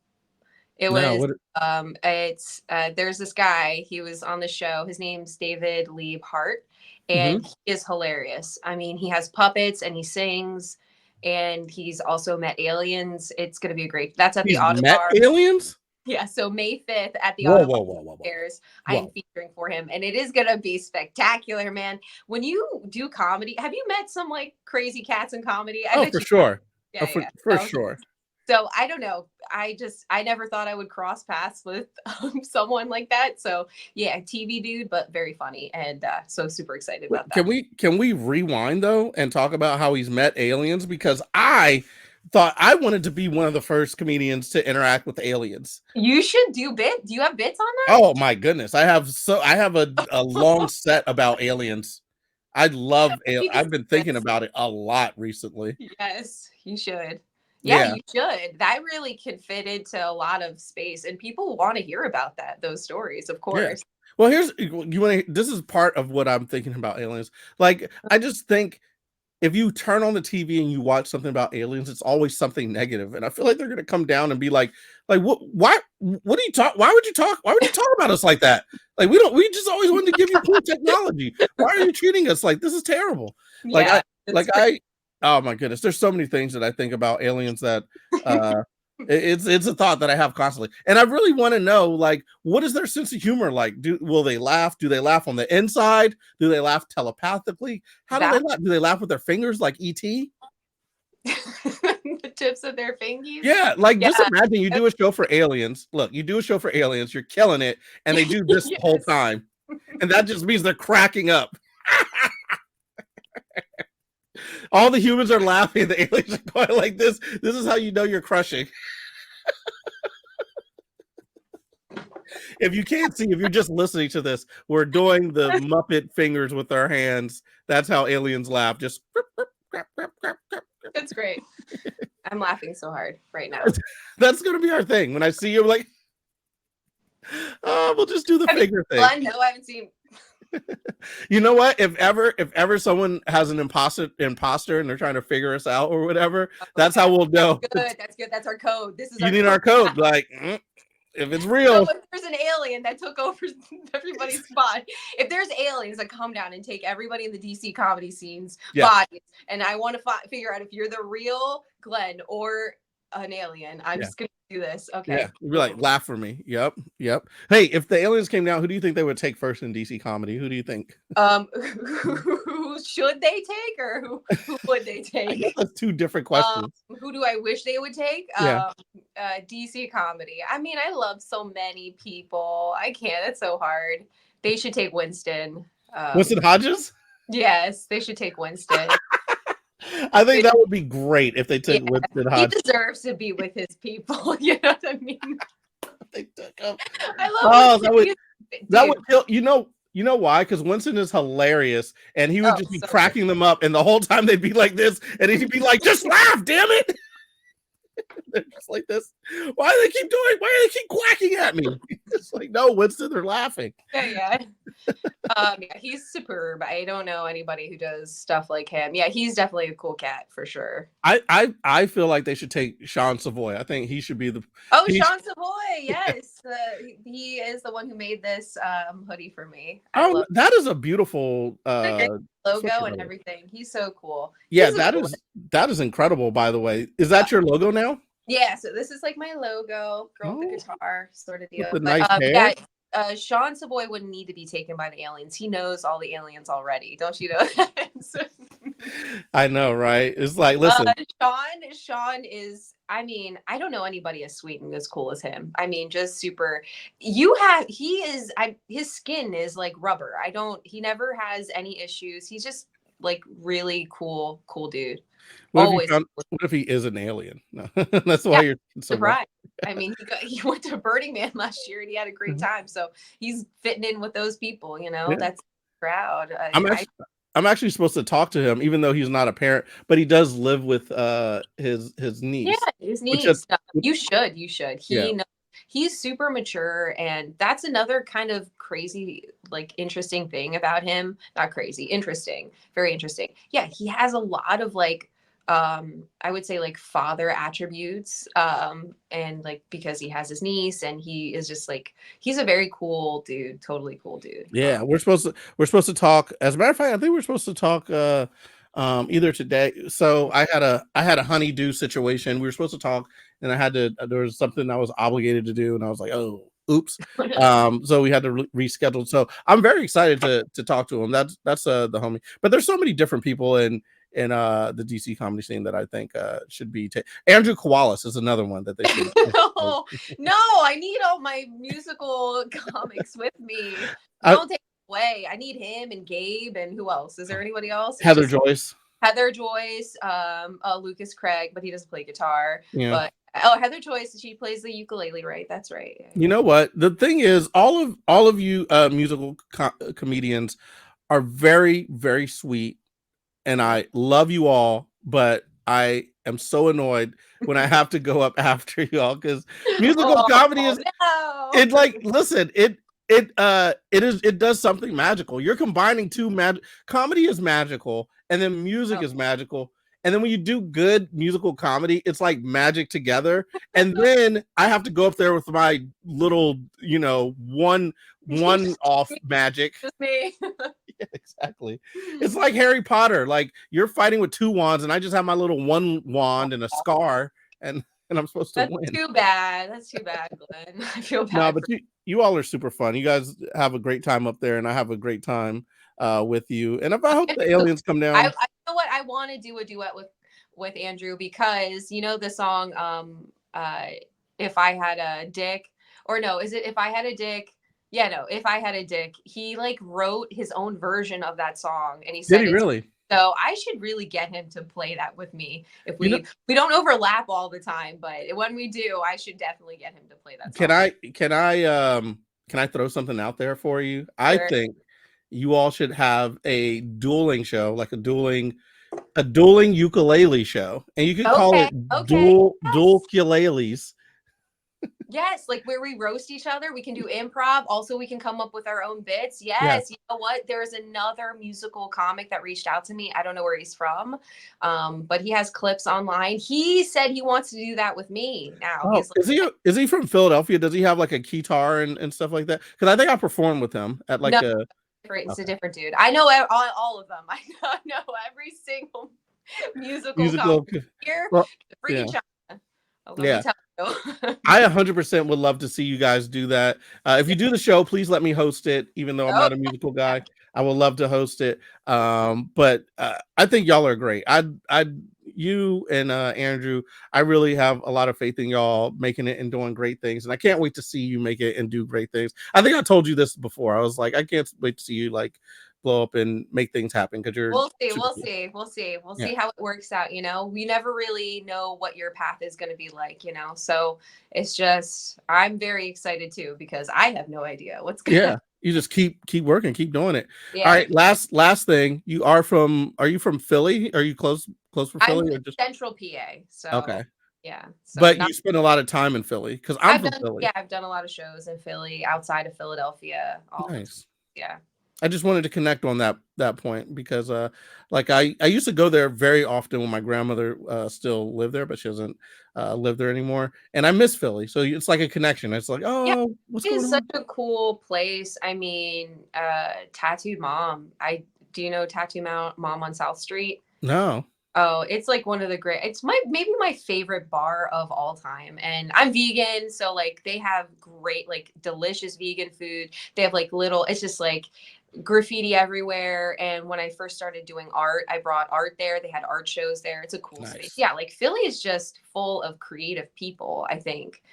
[SPEAKER 2] It
[SPEAKER 1] No,
[SPEAKER 2] was.
[SPEAKER 1] what?
[SPEAKER 2] It's there's this guy. He was on the show. His name's David Lieb Hart,
[SPEAKER 1] Mm-hmm.
[SPEAKER 2] and he is hilarious. I mean, he has puppets and he sings, and he's also met aliens. It's going to be a great. That's at the
[SPEAKER 1] He's met
[SPEAKER 2] Audubon.
[SPEAKER 1] aliens.
[SPEAKER 2] Yeah, so May 5th at the
[SPEAKER 1] Whoa,
[SPEAKER 2] Audubon
[SPEAKER 1] whoa, whoa, whoa, whoa.
[SPEAKER 2] Stairs, I am featuring for him, and it is gonna be spectacular, man. When you do comedy, have you met some like crazy cats in comedy? I bet
[SPEAKER 1] for
[SPEAKER 2] you.
[SPEAKER 1] sure.
[SPEAKER 2] Yeah,
[SPEAKER 1] For sure.
[SPEAKER 2] So I don't know. I never thought I would cross paths with someone like that. So yeah, TV dude, but very funny, and so super excited about that.
[SPEAKER 1] Can we rewind though and talk about how he's met aliens? Because I thought I wanted to be one of the first comedians to interact with aliens.
[SPEAKER 2] You should do bit. Do you have bits on that?
[SPEAKER 1] Oh my goodness. I have a long set about aliens. I've been thinking about it a lot recently.
[SPEAKER 2] Yes, you should. Yeah, you should. That really could fit into a lot of space, and people want to hear about those stories, of course.
[SPEAKER 1] Well, this is part of what I'm thinking about aliens. Like, I just think if you turn on the TV and you watch something about aliens, it's always something negative. And I feel like they're going to come down and be like, what do you talk? Why would you talk about us like that? Like, we just always wanted to give you cool technology. Why are you treating us like this is terrible?
[SPEAKER 2] Yeah,
[SPEAKER 1] oh my goodness. There's so many things that I think about aliens that, it's a thought that I have constantly. And I really want to know, like, what is their sense of humor like? Will they laugh? Do they laugh on the inside? Do they laugh telepathically? How do they laugh? Do they laugh with their fingers like E.T.?
[SPEAKER 2] The tips of their fingers?
[SPEAKER 1] Yeah, like just imagine you do a show for aliens. Look, you do a show for aliens, you're killing it, and they do this the whole time. And that just means they're cracking up. All the humans are laughing. The aliens are going like this. This is how you know you're crushing. If you can't see, if you're just listening to this, we're doing the Muppet fingers with our hands. That's how aliens laugh. Just
[SPEAKER 2] That's great. I'm laughing so hard right now.
[SPEAKER 1] That's going to be our thing. When I see you, like, we'll just do the finger thing.
[SPEAKER 2] No, I haven't seen.
[SPEAKER 1] You know what? If ever someone has an imposter and they're trying to figure us out or whatever, that's how we'll know.
[SPEAKER 2] That's good. That's our code.
[SPEAKER 1] You need our code. Like, if it's real.
[SPEAKER 2] So if there's an alien that took over everybody's spot, if there's aliens that come down and take everybody in the DC comedy scene's bodies, and I want to figure out if you're the real Glenn or an alien, I'm just gonna do this. Okay.
[SPEAKER 1] Yeah. You'd be like, laugh for me. Yep. Hey, if the aliens came down, who do you think they would take first in DC comedy? Who do you think?
[SPEAKER 2] Who should they take, or who would they take?
[SPEAKER 1] I guess that's two different questions.
[SPEAKER 2] Who do I wish they would take? DC comedy. I mean, I love so many people. I can't. It's so hard. They should take Winston.
[SPEAKER 1] Winston Hodges?
[SPEAKER 2] Yes, they should take Winston.
[SPEAKER 1] I think that would be great if they took Winston Hodges.
[SPEAKER 2] He deserves to be with his people. You know what I mean?
[SPEAKER 1] They took him.
[SPEAKER 2] I love
[SPEAKER 1] that would kill. You know why? Because Winston is hilarious, and he would just be cracking them up, and the whole time they'd be like this, and he'd be like, "Just laugh, damn it!" They're just like this. Why do they keep quacking at me? It's like, no, Winston, they're laughing.
[SPEAKER 2] Yeah. He's superb. I don't know anybody who does stuff like him. Yeah, he's definitely a cool cat for sure.
[SPEAKER 1] I feel like they should take Sean Savoy. I think he should be the.
[SPEAKER 2] Sean Savoy, yes. He is the one who made this hoodie for me.
[SPEAKER 1] That is a beautiful
[SPEAKER 2] logo and everything. He's so cool.
[SPEAKER 1] Yeah, that is incredible, by the way. Is that your logo now?
[SPEAKER 2] Yeah, so this is like my logo, girl with the guitar sort of deal.
[SPEAKER 1] With the nice hair.
[SPEAKER 2] Yeah, Sean Savoy wouldn't need to be taken by the aliens. He knows all the aliens already. Don't you know that?
[SPEAKER 1] I know, right? It's like, listen.
[SPEAKER 2] Sean is, I mean, I don't know anybody as sweet and as cool as him. I mean, just super. His skin is like rubber. He never has any issues. He's just like really cool dude.
[SPEAKER 1] What if he is an alien? No, that's why you're
[SPEAKER 2] surprised. I mean, he went to Burning Man last year and he had a great time. So he's fitting in with those people, you know. That's the crowd.
[SPEAKER 1] I'm actually supposed to talk to him, even though he's not a parent, but he does live with his niece.
[SPEAKER 2] Yeah, his niece. You should. He knows. he's super mature, and that's another kind of crazy, like interesting thing about him. Not crazy, interesting, very interesting. Yeah, he has a lot of like I would say like father attributes, and like because he has his niece, and he is just like, he's a very cool dude, totally cool dude.
[SPEAKER 1] Yeah, we're supposed to talk. As a matter of fact, I think we're supposed to talk either today. So I had a honeydew situation. We were supposed to talk, and there was something I was obligated to do, and I was like, oh, oops. So we had to reschedule. So I'm very excited to talk to him. That's the homie. But there's so many different people in the DC comedy scene that I think should be Andrew Kowalis is another one that they should.
[SPEAKER 2] No, I need all my musical comics with me. Don't take it away. I need him and Gabe, and who else? Is there anybody else?
[SPEAKER 1] Heather Joyce.
[SPEAKER 2] Heather Joyce, Lucas Craig, but he doesn't play guitar.
[SPEAKER 1] Yeah.
[SPEAKER 2] But Heather Joyce, she plays the ukulele, right? That's right. Yeah.
[SPEAKER 1] You know what? The thing is, all of you musical comedians are very, very sweet, and I love you all, but I am so annoyed when I have to go up after y'all, because musical comedy is it like, listen, it does something magical. You're combining two comedy is magical, and then music is magical. And then when you do good musical comedy, it's like magic together. And then I have to go up there with my little, one off magic.
[SPEAKER 2] Just me.
[SPEAKER 1] Yeah, exactly. It's like Harry Potter. Like, you're fighting with two wands, and I just have my little one wand and a scar, and I'm supposed to win.
[SPEAKER 2] Too bad. That's too bad, Glenn. I feel bad.
[SPEAKER 1] No, but you all are super fun. You guys have a great time up there, and I have a great time with you. And I hope the aliens come down.
[SPEAKER 2] I know what, I want to do a duet with Andrew, because the song If I Had a Dick, or no, is it If I Had a Dick? Yeah, no, If I Had a Dick. He like wrote his own version of that song, and he said,
[SPEAKER 1] did he really?
[SPEAKER 2] So I should really get him to play that with me. If we don't overlap all the time, but when we do, I should definitely get him to play that song.
[SPEAKER 1] Can I throw something out there for you? Sure. I think you all should have a dueling show, like a dueling ukulele show, and you could call it dual ukuleles.
[SPEAKER 2] Yes, like where we roast each other. We can do improv. Also, we can come up with our own bits. Yes. You know what? There's another musical comic that reached out to me. I don't know where he's from, but he has clips online. He said he wants to do that with me now.
[SPEAKER 1] Oh, is he from Philadelphia? Does he have like a guitar and stuff like that? Because I think I performed with him at like
[SPEAKER 2] it's a different dude. I know all of them. I know every single musical here. Well,
[SPEAKER 1] yeah. I 100% would love to see you guys do that. If you do the show, please let me host it, even though I'm not a musical guy. I would love to host it. But I think y'all are great. You and Andrew, I really have a lot of faith in y'all making it and doing great things. And I can't wait to see you make it and do great things. I think I told you this before. I was like, I can't wait to see you like blow up and make things happen, because
[SPEAKER 2] we'll see how it works out. We never really know what your path is going to be like, so it's just, I'm very excited too, because I have no idea what's going to
[SPEAKER 1] you just keep working, keep doing it. All right, last thing, are you from Philly? Are you close for Philly?
[SPEAKER 2] I'm or just Central PA, so
[SPEAKER 1] okay.
[SPEAKER 2] Yeah.
[SPEAKER 1] So but you spend a lot of time in Philly, because I'm from Philly.
[SPEAKER 2] Yeah, I've done a lot of shows in Philly, outside of Philadelphia.
[SPEAKER 1] Nice.
[SPEAKER 2] Yeah.
[SPEAKER 1] I just wanted to connect on that point, because like I used to go there very often when my grandmother still lived there, but she doesn't live there anymore, and I miss Philly. So it's like a connection. It's like, what's going on?
[SPEAKER 2] It's such a cool place. I mean, Tattooed Mom. Do you know Tattooed Mom on South Street?
[SPEAKER 1] No.
[SPEAKER 2] Oh, it's like one of the it's maybe my favorite bar of all time. And I'm vegan, so like they have great, like delicious vegan food. They have like it's just like graffiti everywhere. And when I first started doing art, I brought art there. They had art shows there. It's a cool space. Yeah, like Philly is just full of creative people, I think.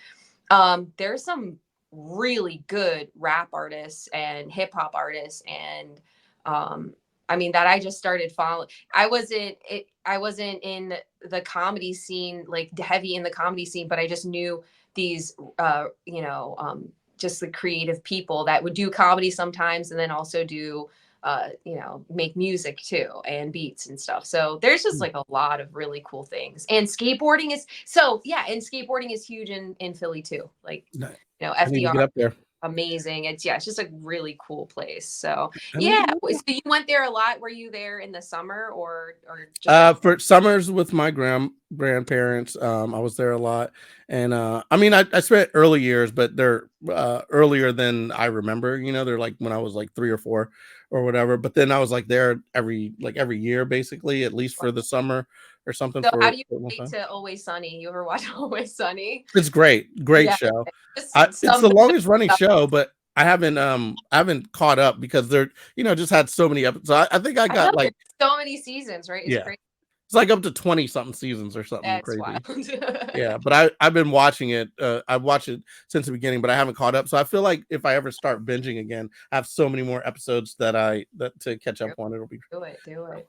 [SPEAKER 2] There's some really good rap artists and hip hop artists, and I mean, that I just started following. I wasn't in the comedy scene, like heavy in the comedy scene, but I just knew these, just the creative people that would do comedy sometimes, and then also do make music too and beats and stuff. So there's just like a lot of really cool things. And skateboarding is huge in Philly too. Like,
[SPEAKER 1] I need to
[SPEAKER 2] FDR,
[SPEAKER 1] get up there.
[SPEAKER 2] amazing. It's just a really cool place. So yeah. So you went there a lot. Were you there in the summer or just
[SPEAKER 1] for summers with my grandparents? I was there a lot, and I mean, I spent early years, but they're earlier than I remember. They're like when I was like 3 or 4 or whatever. But then I was like there every year, basically, at least for the summer or something.
[SPEAKER 2] So how
[SPEAKER 1] For
[SPEAKER 2] do you
[SPEAKER 1] a long
[SPEAKER 2] relate
[SPEAKER 1] time.
[SPEAKER 2] to Always Sunny? You ever watch Always Sunny?
[SPEAKER 1] It's great
[SPEAKER 2] Yeah,
[SPEAKER 1] show.
[SPEAKER 2] just
[SPEAKER 1] It's the
[SPEAKER 2] some
[SPEAKER 1] longest running show, but I haven't caught up because they're just had so many episodes. I think I
[SPEAKER 2] I know
[SPEAKER 1] got like,
[SPEAKER 2] there's so many seasons, right? It's
[SPEAKER 1] yeah,
[SPEAKER 2] crazy.
[SPEAKER 1] it's like up to 20 something seasons or something
[SPEAKER 2] That's
[SPEAKER 1] crazy.
[SPEAKER 2] wild.
[SPEAKER 1] Yeah, but I've been watching it. I've watched it since the beginning, but I haven't caught up. So I feel like if I ever start binging again, I have so many more episodes that to catch up on. It'll be
[SPEAKER 2] Do it.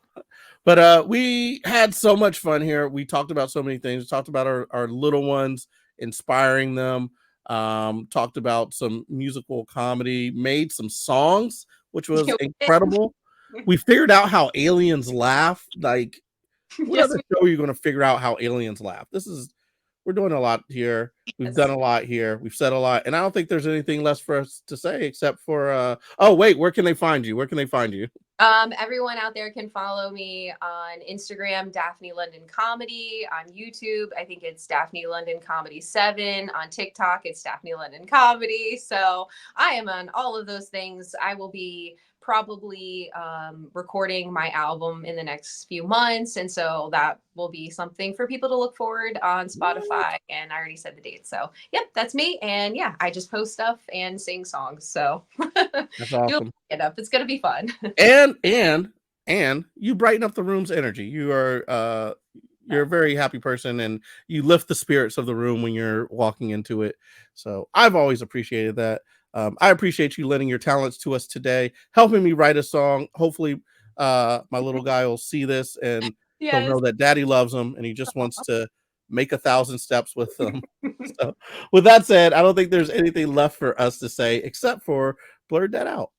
[SPEAKER 1] But we had so much fun here. We talked about so many things. We talked about our little ones, inspiring them. Talked about some musical comedy, made some songs, which was incredible. We figured out how aliens laugh. Like, what
[SPEAKER 2] Yes,
[SPEAKER 1] other show are you going to figure out how aliens laugh? We're doing a lot here. We've done a lot here. We've said a lot, and I don't think there's anything less for us to say except for oh wait, where can they find you?
[SPEAKER 2] Everyone out there can follow me on Instagram, Daphne London Comedy. On YouTube, I think it's Daphne London Comedy 7. On TikTok, it's Daphne London Comedy. So I am on all of those things. I will be probably recording my album in the next few months, and so that will be something for people to look forward on Spotify. And I already said the date, so yep, that's me. And yeah, I just post stuff and sing songs, so
[SPEAKER 1] That's awesome.
[SPEAKER 2] You'll get up. It's gonna be fun.
[SPEAKER 1] and you brighten up the room's energy. You're a very happy person, and you lift the spirits of the room when you're walking into it. So I've always appreciated that. I appreciate you lending your talents to us today, helping me write a song. Hopefully, my little guy will see this and he'll know that Daddy loves him, and he just wants to make 1,000 steps with them. So, with that said, I don't think there's anything left for us to say except for blerd that out.